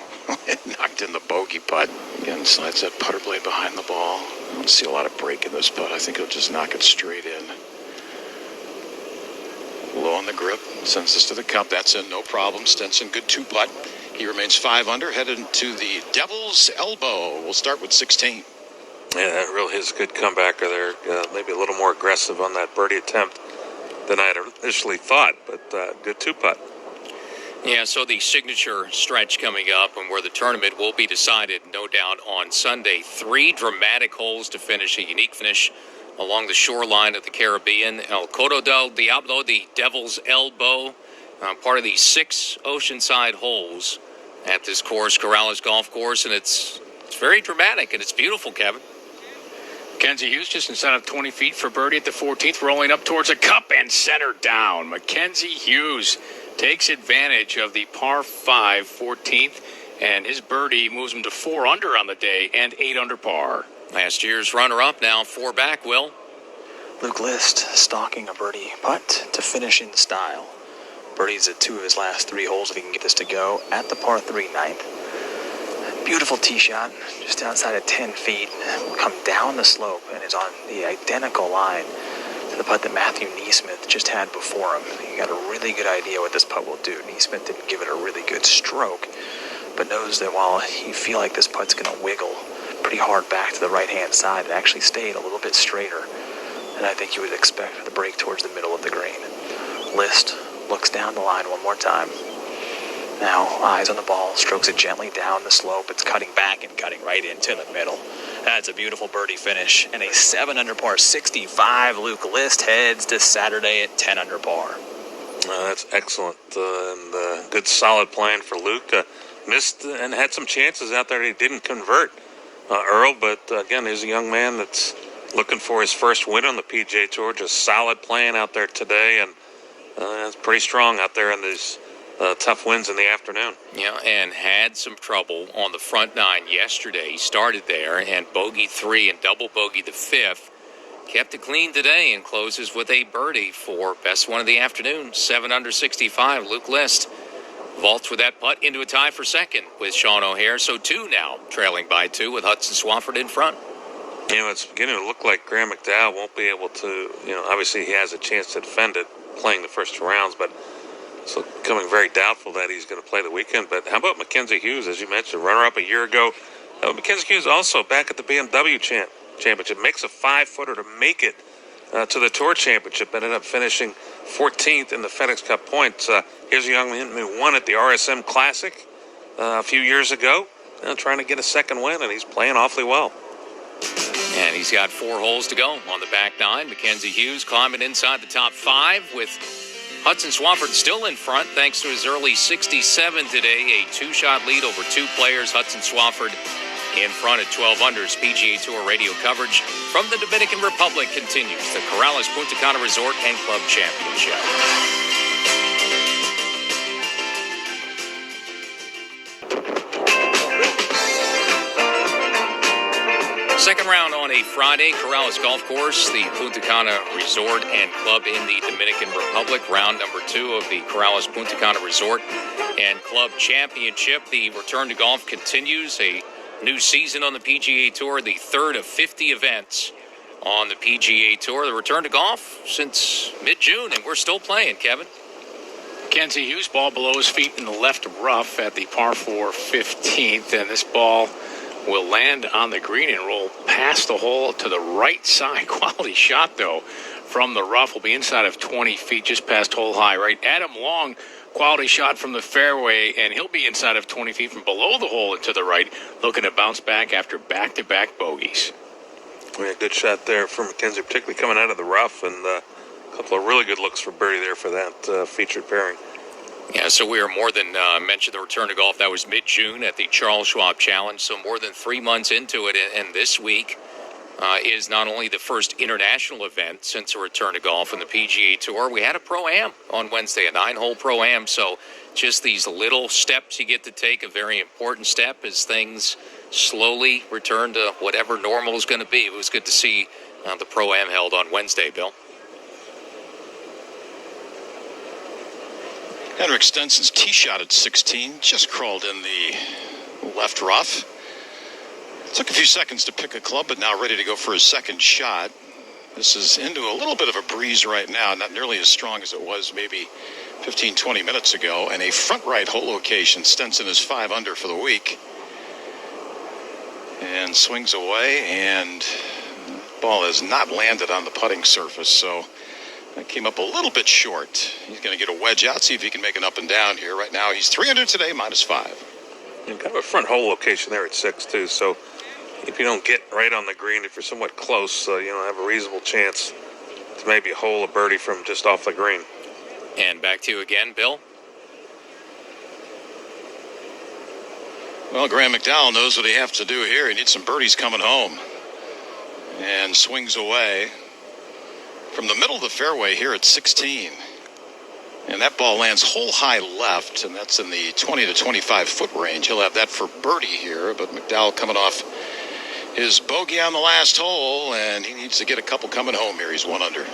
It knocked in the bogey putt. Again, slides that putter blade behind the ball. I don't see a lot of break in this putt. I think he'll just knock it straight in. Low on the grip, sends this to the cup. That's in, no problem. Stenson, good 2-putt. He remains 5 under, headed to the Devil's Elbow. We'll start with 16. Yeah, that really is a good comebacker there. Maybe a little more aggressive on that birdie attempt than I had initially thought, but good 2-putt. Yeah, so the signature stretch coming up and where the tournament will be decided, no doubt, on Sunday. 3 dramatic holes to finish, a unique finish along the shoreline of the Caribbean. El Coto del Diablo, the Devil's Elbow, part of the 6 oceanside holes at this course, Corrales Golf Course, and it's very dramatic, and it's beautiful, Kevin. Mackenzie Hughes just inside of 20 feet for birdie at the 14th, rolling up towards a cup and center down. Mackenzie Hughes takes advantage of the par 5 14th, and his birdie moves him to 4 under on the day and 8 under par. Last year's runner-up, now 4 back, Will. Luke List stalking a birdie putt to finish in style. Birdies at 2 of his last 3 holes if he can get this to go at the par 3 ninth. Beautiful tee shot, just outside of 10 feet. Will come down the slope and is on the identical line to the putt that Matthew Neesmith just had before him. You got a really good idea what this putt will do. Neesmith didn't give it a really good stroke, but knows that while you feel like this putt's going to wiggle pretty hard back to the right-hand side, it actually stayed a little bit straighter than I think you would expect for the break towards the middle of the green. List looks down the line one more time. Now, eyes on the ball, strokes it gently down the slope. It's cutting back and cutting right into the middle. That's a beautiful birdie finish. And a 7 under par 65. Luke List heads to Saturday at 10 under par. That's excellent. And good solid plan for Luke. Missed and had some chances out there that he didn't convert, Earl. But again, he's a young man that's looking for his first win on the PGA Tour. Just solid playing out there today. And it's pretty strong out there in these tough wins in the afternoon. Yeah, and had some trouble on the front 9 yesterday. He started there and bogeyed 3 and double bogeyed the 5th. Kept it clean today and closes with a birdie for best one of the afternoon. 7 under 65. Luke List vaults with that putt into a tie for second with Sean O'Hare. So 2 now, trailing by 2 with Hudson Swafford in front. You know, it's beginning to look like Graham McDowell won't be able to, obviously he has a chance to defend it playing the first 2 rounds, but it's becoming very doubtful that he's going to play the weekend. But how about Mackenzie Hughes, as you mentioned, runner-up a year ago? Mackenzie Hughes also back at the BMW Championship. Makes a 5-footer to make it to the Tour Championship. Ended up finishing 14th in the FedEx Cup points. Here's a young man who won at the RSM Classic a few years ago, trying to get a second win, and he's playing awfully well. And he's got 4 holes to go on the back 9. Mackenzie Hughes climbing inside the top 5 with Hudson Swafford still in front thanks to his early 67 today. A 2-shot lead over 2 players. Hudson Swafford in front at 12 unders. PGA Tour radio coverage from the Dominican Republic continues. The Corrales Puntacana Resort and Club Championship. Second round on a Friday, Corrales Golf Course, the Puntacana Resort and Club in the Dominican Republic. Round number 2 of the Corrales Puntacana Resort and Club Championship. The return to golf continues. A new season on the PGA Tour, the 3rd of 50 events on the PGA Tour. The return to golf since mid-June, and we're still playing, Kevin. Mackenzie Hughes, ball below his feet in the left rough at the par 4 15th, and this ball will land on the green and roll past the hole to the right side. Quality shot, though, from the rough. Will be inside of 20 feet, just past hole high, right? Adam Long, quality shot from the fairway, and he'll be inside of 20 feet from below the hole and to the right, looking to bounce back after back-to-back bogeys. Yeah, good shot there for Mackenzie, particularly coming out of the rough, and a couple of really good looks for birdie there for that featured pairing. Yeah, so we are more than mentioned the return to golf. That was mid-June at the Charles Schwab Challenge, so more than 3 months into it. And this week is not only the first international event since the return to golf in the PGA Tour. We had a Pro-Am on Wednesday, a 9-hole Pro-Am. So just these little steps you get to take, a very important step as things slowly return to whatever normal is going to be. It was good to see the Pro-Am held on Wednesday, Bill. Henrik Stenson's tee shot at 16 just crawled in the left rough. Took a few seconds to pick a club, but now ready to go for his second shot. This is into a little bit of a breeze right now, not nearly as strong as it was maybe 15, 20 minutes ago. And a front right hole location. Stenson is 5 under for the week. And swings away, and ball has not landed on the putting surface, so that came up a little bit short. He's going to get a wedge out, see if he can make an up and down here. Right now, he's 3 under today, -5. And kind of a front hole location there at 6, too. So if you don't get right on the green, if you're somewhat close, have a reasonable chance to maybe hole a birdie from just off the green. And back to you again, Bill. Well, Graham McDowell knows what he has to do here. He needs some birdies coming home. And swings away from the middle of the fairway here at 16. And that ball lands hole high left, and that's in the 20 to 25 foot range. He'll have that for birdie here, but McDowell coming off his bogey on the last hole, and he needs to get a couple coming home here. He's 1 under.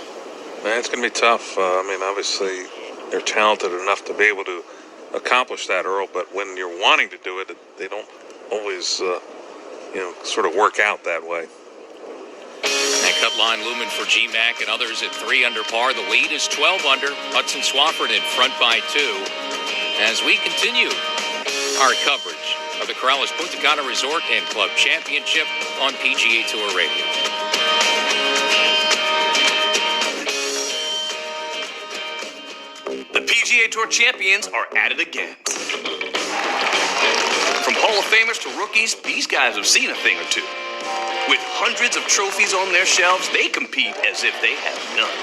Man, it's going to be tough. Obviously, they're talented enough to be able to accomplish that, Earl, but when you're wanting to do it, they don't always, sort of work out that way. And cut line looming for G-Mac and others at 3 under par. The lead is 12 under. Hudson Swafford in front by 2. As we continue our coverage of the Corrales Puntacana Resort and Club Championship on PGA Tour Radio. The PGA Tour champions are at it again. From Hall of Famers to rookies, these guys have seen a thing or two. With hundreds of trophies on their shelves, they compete as if they have none.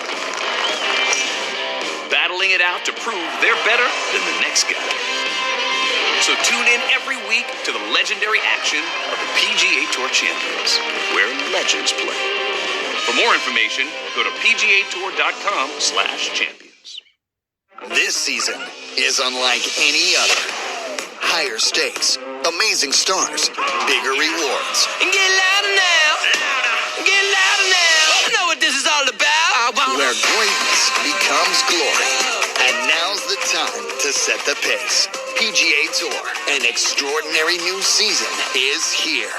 Battling it out to prove they're better than the next guy. So tune in every week to the legendary action of the PGA Tour Champions, where legends play. For more information, go to pgatour.com/champions. This season is unlike any other. Higher stakes, amazing stars, bigger rewards. And get louder now. Get louder now. You know what this is all about. Where greatness becomes glory. And now's the time to set the pace. PGA Tour, an extraordinary new season is here.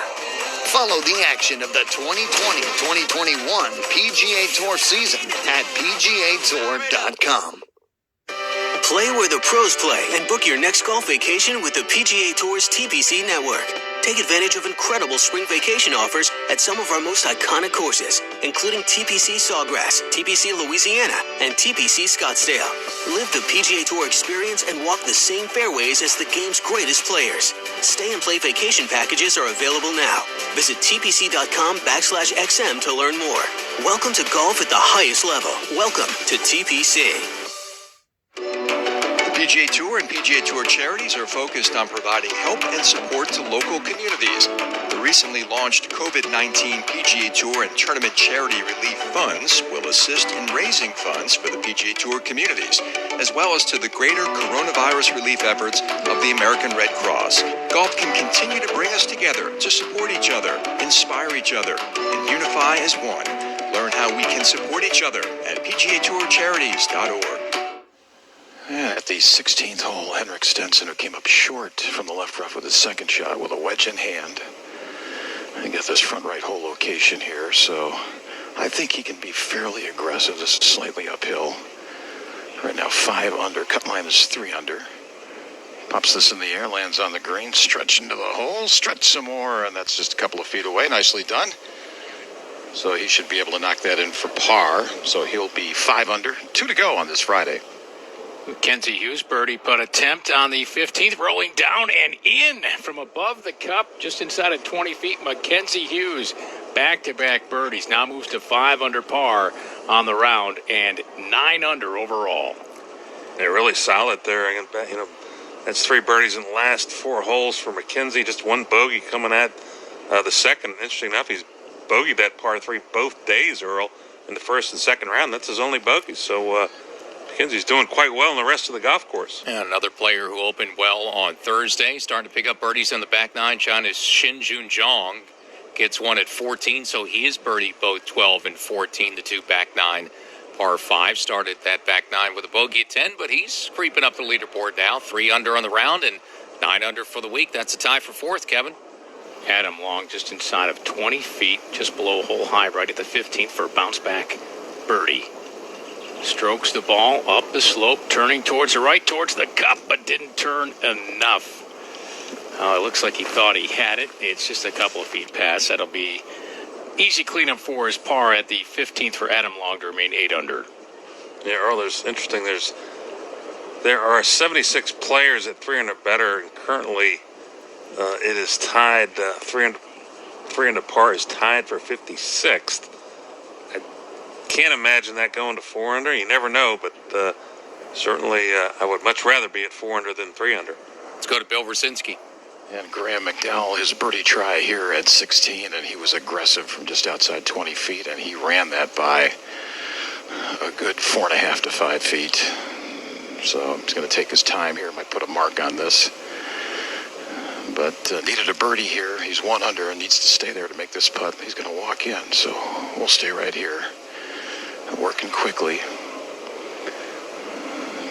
Follow the action of the 2020-2021 PGA Tour season at pgatour.com. Play where the pros play and book your next golf vacation with the PGA Tour's TPC network. Take advantage of incredible spring vacation offers at some of our most iconic courses, including TPC Sawgrass, TPC Louisiana, and TPC Scottsdale. Live the PGA Tour experience and walk the same fairways as the game's greatest players. Stay and play vacation packages are available now. Visit tpc.com/XM to learn more. Welcome to golf at the highest level. Welcome to TPC. The PGA Tour and PGA Tour charities are focused on providing help and support to local communities. The recently launched COVID-19 PGA Tour and Tournament Charity Relief Funds will assist in raising funds for the PGA Tour communities, as well as to the greater coronavirus relief efforts of the American Red Cross. Golf can continue to bring us together to support each other, inspire each other, and unify as one. Learn how we can support each other at pgatourcharities.org. Yeah, at the 16th hole, Henrik Stenson, who came up short from the left rough with his second shot with a wedge in hand. I get this front right hole location here, so I think he can be fairly aggressive. This is slightly uphill. Right now, 5 under. Cut line is 3 under. Pops this in the air, lands on the green, stretch into the hole, stretch some more, and that's just a couple of feet away. Nicely done. So he should be able to knock that in for par. So he'll be 5 under. 2 to go on this Friday. Mackenzie Hughes birdie putt attempt on the 15th, rolling down and in from above the cup, just inside of 20 feet. Mackenzie Hughes, back-to-back birdies, now moves to 5 under par on the round and 9 under overall. They're really solid there. That's 3 birdies in the last 4 holes for Mackenzie. Just 1 bogey coming at the second. Interesting enough, he's bogeyed that par 3 both days, Earl, in the first and second round. That's his only bogey. So Mackenzie's doing quite well in the rest of the golf course. And another player who opened well on Thursday, starting to pick up birdies on the back 9, John, is Zhang. Gets one at 14, so he is birdied both 12 and 14, the 2 back 9. Par 5 started that back 9 with a bogey at 10, but he's creeping up the leaderboard now. 3 under on the round and 9 under for the week. That's a tie for 4th, Kevin. Adam Long just inside of 20 feet, just below hole high, right at the 15th for a bounce back birdie. Strokes the ball up the slope, turning towards the right, towards the cup, but didn't turn enough. It looks like he thought he had it. It's just a couple of feet past. That'll be easy cleanup for his par at the 15th for Adam Long to remain 8 under. Yeah, Earl, there are 76 players at 3 under better, and currently it is tied, 3 under par is tied for 56th. Can't imagine that going to 4 under. You never know, but certainly I would much rather be at 4 under than 3 under. Let's go to Bill Rosinski. And Graham McDowell, his birdie try here at 16, and he was aggressive from just outside 20 feet, and he ran that by a good 4.5 to 5 feet. So he's going to take his time here. Might put a mark on this. But needed a birdie here. He's 1 under and needs to stay there to make this putt. He's going to walk in, so we'll stay right here. Working quickly.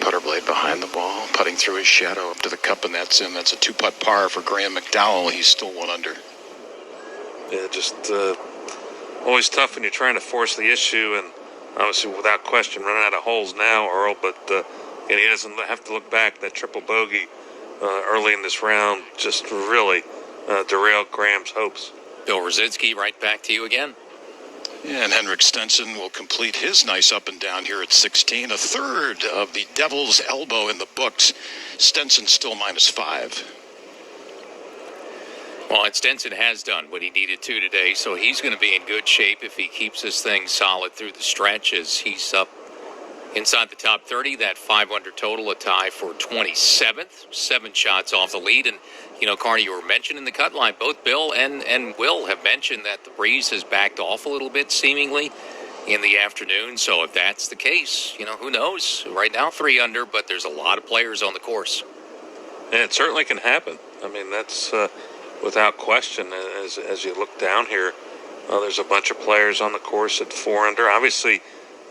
Putter blade behind the ball, putting through his shadow up to the cup, and that's in. That's a 2-putt par for Graham McDowell. He's still 1 under. Yeah, just always tough when you're trying to force the issue, and obviously without question running out of holes now, Earl, but and he doesn't have to look back. That triple bogey early in this round just really derailed Graham's hopes. Bill Rosicki, right back to you again. Yeah, and Henrik Stenson will complete his nice up and down here at 16. A third of the Devil's Elbow in the books. Stenson still -5. Well, and Stenson has done what he needed to today, so he's going to be in good shape if he keeps this thing solid through the stretches. He's up inside the top 30, that 500 total, a tie for 27th, 7 shots off the lead. And, you know, Carney, you were mentioning the cut line. Both Bill and Will have mentioned that the breeze has backed off a little bit, seemingly, in the afternoon. So if that's the case, you know, who knows? Right now, 3 under, but there's a lot of players on the course. And it certainly can happen. I mean, that's without question. As you look down here, there's a bunch of players on the course at 4 under. Obviously,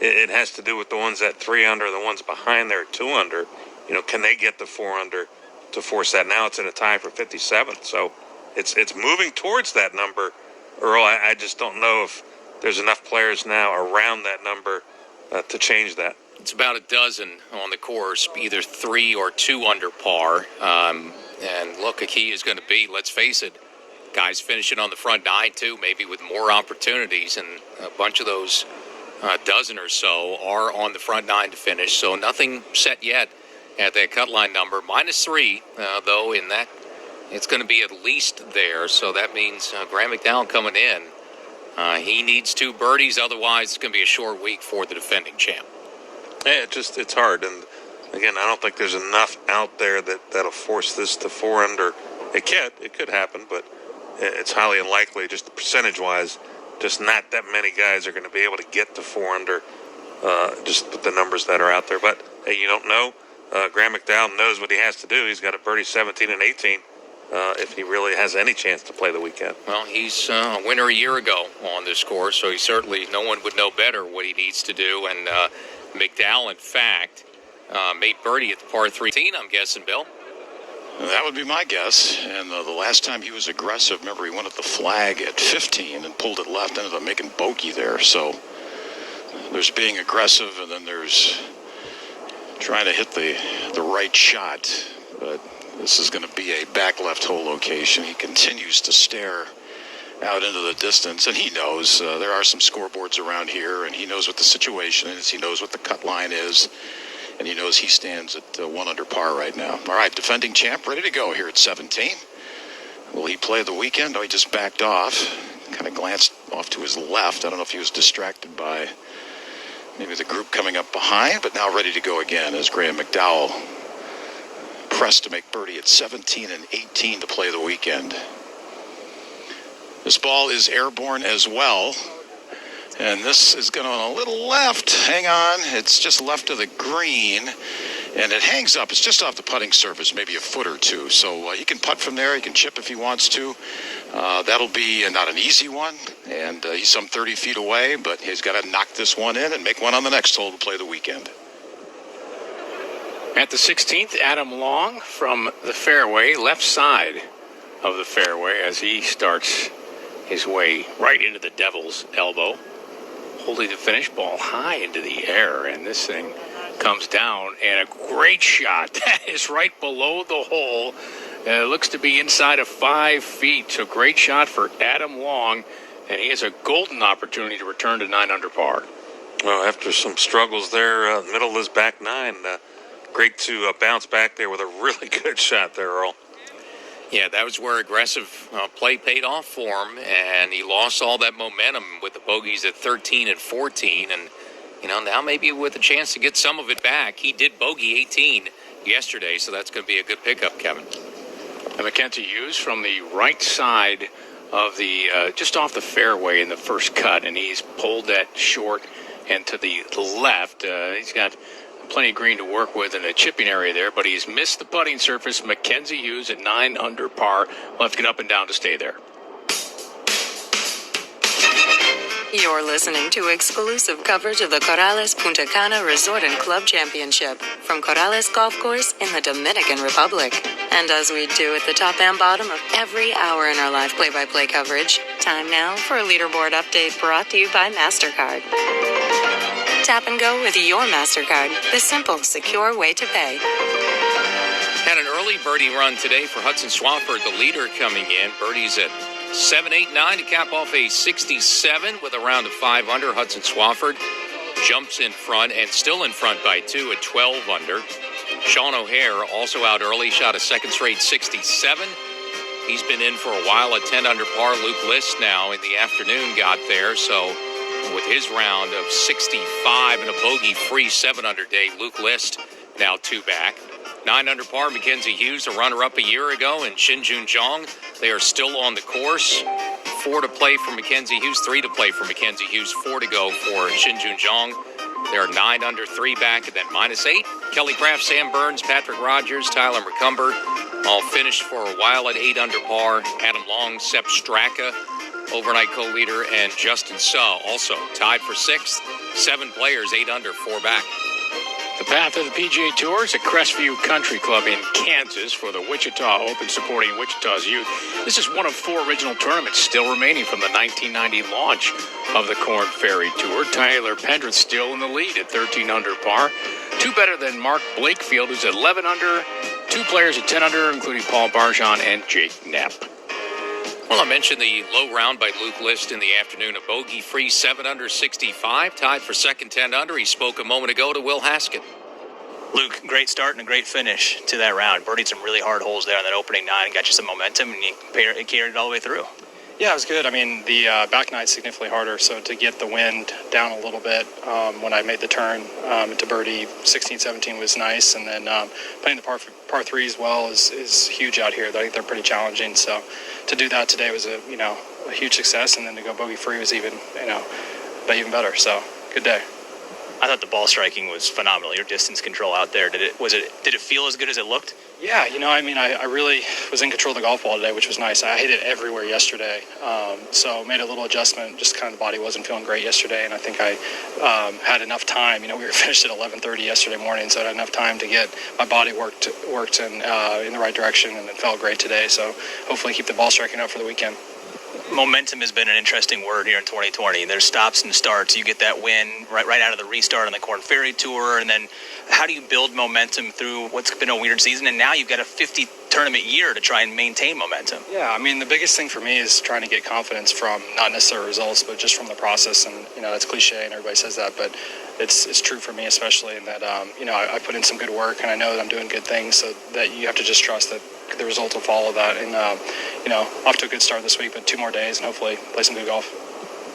it has to do with the ones at 3 under, the ones behind there at 2 under. You know, can they get the 4 under to force that? Now it's in a tie for 57th, so it's moving towards that number, Earl. I just don't know if there's enough players now around that number to change that. It's about a dozen on the course, either 3 or 2 under par. And look, a key is going to be, let's face it, guys finishing on the front 9 too, maybe with more opportunities, and a bunch of those dozen or so are on the front 9 to finish. So nothing set yet at that cut line number. -3, though, in that it's going to be at least there. So that means Graham McDowell coming in. He needs 2 birdies. Otherwise, it's going to be a short week for the defending champ. Yeah, it's hard. And again, I don't think there's enough out there that'll force this to 4 under. It could happen, but it's highly unlikely, just percentage-wise. Just not that many guys are going to be able to get to 4 under, just with the numbers that are out there. But hey, you don't know. Graham McDowell knows what he has to do. He's got to birdie 17 and 18 if he really has any chance to play the weekend. Well, he's a winner a year ago on this course, so he certainly, no one would know better what he needs to do. And McDowell, in fact, made birdie at the par 3, I'm guessing, Bill. That would be my guess. And the last time he was aggressive, remember, he went at the flag at 15 and pulled it left, ended up making bogey there. So there's being aggressive, and then there's trying to hit the right shot. But this is going to be a back left hole location. He continues to stare out into the distance, and he knows there are some scoreboards around here, and he knows what the situation is. He knows what the cut line is. And he knows he stands at 1 under par right now. All right, defending champ ready to go here at 17. Will he play the weekend? Oh, he just backed off. Kind of glanced off to his left. I don't know if he was distracted by maybe the group coming up behind, but now ready to go again as Graham McDowell pressed to make birdie at 17 and 18 to play the weekend. This ball is airborne as well. And this is going on a little left. Hang on. It's just left of the green. And it hangs up. It's just off the putting surface, maybe a foot or two. So he can putt from there. He can chip if he wants to. That'll be not an easy one. And he's some 30 feet away. But he's got to knock this one in and make one on the next hole to play the weekend. At the 16th, Adam Long from the fairway, left side of the fairway, as he starts his way right into the Devil's Elbow. Holding the finish, ball high into the air, and this thing comes down, and a great shot. That is right below the hole. It looks to be inside of 5 feet, so great shot for Adam Long, and he has a golden opportunity to return to 9 under par. Well, after some struggles there, middle of his back 9, great to bounce back there with a really good shot there, Earl. Yeah, that was where aggressive play paid off for him, and he lost all that momentum with the bogeys at 13 and 14, and, you know, now maybe with a chance to get some of it back. He did bogey 18 yesterday, so that's going to be a good pickup, Kevin. And Mackenzie Hughes from the right side of the, just off the fairway in the first cut, and he's pulled that short and to the left. He's got plenty of green to work with in the chipping area there, but he's missed the putting surface. Mackenzie Hughes at 9 under par. Will have to get up and down to stay there. You're listening to exclusive coverage of the Corrales Puntacana Resort and Club Championship from Corrales Golf Course in the Dominican Republic. And as we do at the top and bottom of every hour in our live play-by-play coverage, time now for a leaderboard update brought to you by MasterCard. Tap and go with your MasterCard, the simple, secure way to pay. Had an early birdie run today for Hudson Swafford, the leader coming in. Birdies at 7, 8, 9 to cap off a 67 with a round of 5 under. Hudson Swafford jumps in front and still in front by 2 at 12 under. Sean O'Hare also out early, shot a second straight 67. He's been in for a while at 10 under par. Luke List now in the afternoon got there, so with his round of 65 and a bogey-free 7 under day, Luke List now 2 back. 9 under par, Mackenzie Hughes, a runner-up a year ago, and Xinjun Zhang. They are still on the course. 4 to play for Mackenzie Hughes, 3 to play for Mackenzie Hughes, 4 to go for Xinjun Zhang. They are 9 under, 3 back, and then -8. Kelly Kraft, Sam Burns, Patrick Rodgers, Tyler McCumber, all finished for a while at 8 under par. Adam Long, Sepp Straka, overnight co-leader, and Justin Suh also tied for 6th. 7 players, 8 under, 4 back. The path of the PGA Tour is at Crestview Country Club in Kansas for the Wichita Open, supporting Wichita's youth. This is one of 4 original tournaments still remaining from the 1990 launch of the Korn Ferry Tour. Tyler Pendrith still in the lead at 13 under par. 2 better than Mark Blakefield, who's at 11 under. 2 players at 10 under, including Paul Barjon and Jake Knapp. Well, I mentioned the low round by Luke List in the afternoon. A bogey-free 7 under 65, tied for second 10 under. He spoke a moment ago to Will Haskett. Luke, great start and a great finish to that round. Birdied some really hard holes there on that opening 9 and got you some momentum, and you carried it all the way through. Yeah, it was good. I mean, the back nine's significantly harder, so to get the wind down a little bit when I made the turn to birdie 16, 17 was nice, and then playing the par 3 as well is huge out here. I think they're pretty challenging, so to do that today was a huge success, and then to go bogey free was even better. So good day. I thought the ball striking was phenomenal. Your distance control out there, did it feel as good as it looked? Yeah, I really was in control of the golf ball today, which was nice. I hit it everywhere yesterday, so made a little adjustment. Just kind of the body wasn't feeling great yesterday, and I think I had enough time. We were finished at 11:30 yesterday morning, so I had enough time to get my body worked in the right direction, and it felt great today. So hopefully keep the ball striking up for the weekend. Momentum has been an interesting word here in 2020. There's stops and starts. You get that win right out of the restart on the Korn Ferry Tour, and then how do you build momentum through what's been a weird season? And now you've got a 50 tournament year to try and maintain momentum. Yeah, the biggest thing for me is trying to get confidence from not necessarily results, but just from the process. And that's cliche, and everybody says that, but it's true for me, especially in that I put in some good work, and I know that I'm doing good things, so that you have to just trust that the results will follow that. And off to a good start this week, but 2 more days, and hopefully play some good golf.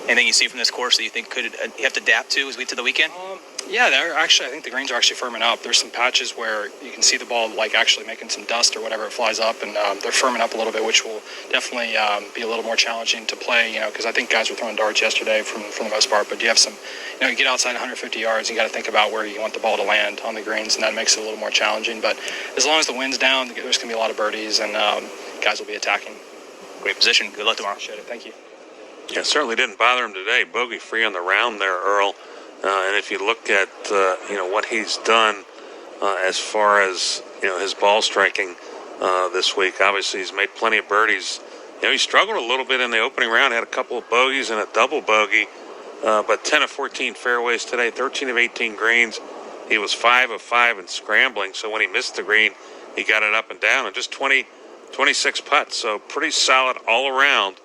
Anything you see from this course that you think you have to adapt to as we to the weekend? Yeah, I think the greens are actually firming up. There's some patches where you can see the ball actually making some dust or whatever, it flies up, and they're firming up a little bit, which will definitely be a little more challenging to play, because I think guys were throwing darts yesterday for the most part, but you have some, you get outside 150 yards, you got to think about where you want the ball to land on the greens, and that makes it a little more challenging. But as long as the wind's down, there's going to be a lot of birdies, and guys will be attacking. Great position. Good luck tomorrow. Appreciate it. Thank you. Yeah, certainly didn't bother him today. Bogey free on the round there, Earl. And if you look at what he's done as far as his ball striking this week, obviously he's made plenty of birdies. He struggled a little bit in the opening round, had a couple of bogeys and a double bogey, but 10 of 14 fairways today, 13 of 18 greens. He was 5 of 5 in scrambling, so when he missed the green, he got it up and down, and just 26 putts, so pretty solid all around.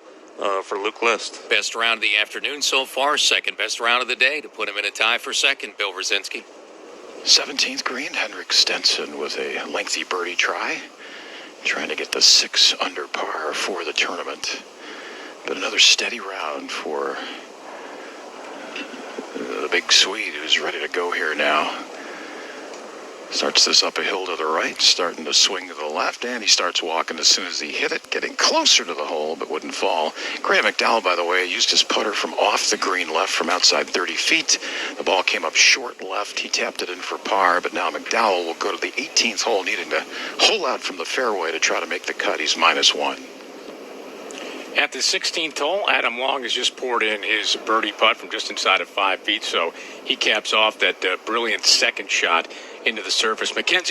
For Luke List. Best round of the afternoon so far, second best round of the day to put him in a tie for second, Bill Rosinski. 17th green, Henrik Stenson with a lengthy birdie try, trying to get the 6 under par for the tournament. But another steady round for the big Swede who's ready to go here now. Starts this up a hill to the right, starting to swing to the left, and he starts walking as soon as he hit it, getting closer to the hole, but wouldn't fall. Graham McDowell, by the way, used his putter from off the green left from outside 30 feet. The ball came up short left. He tapped it in for par, but now McDowell will go to the 18th hole, needing to hole out from the fairway to try to make the cut. He's -1. At the 16th hole, Adam Long has just poured in his birdie putt from just inside of 5 feet, so he caps off that brilliant second shot into the surface. Mackenzie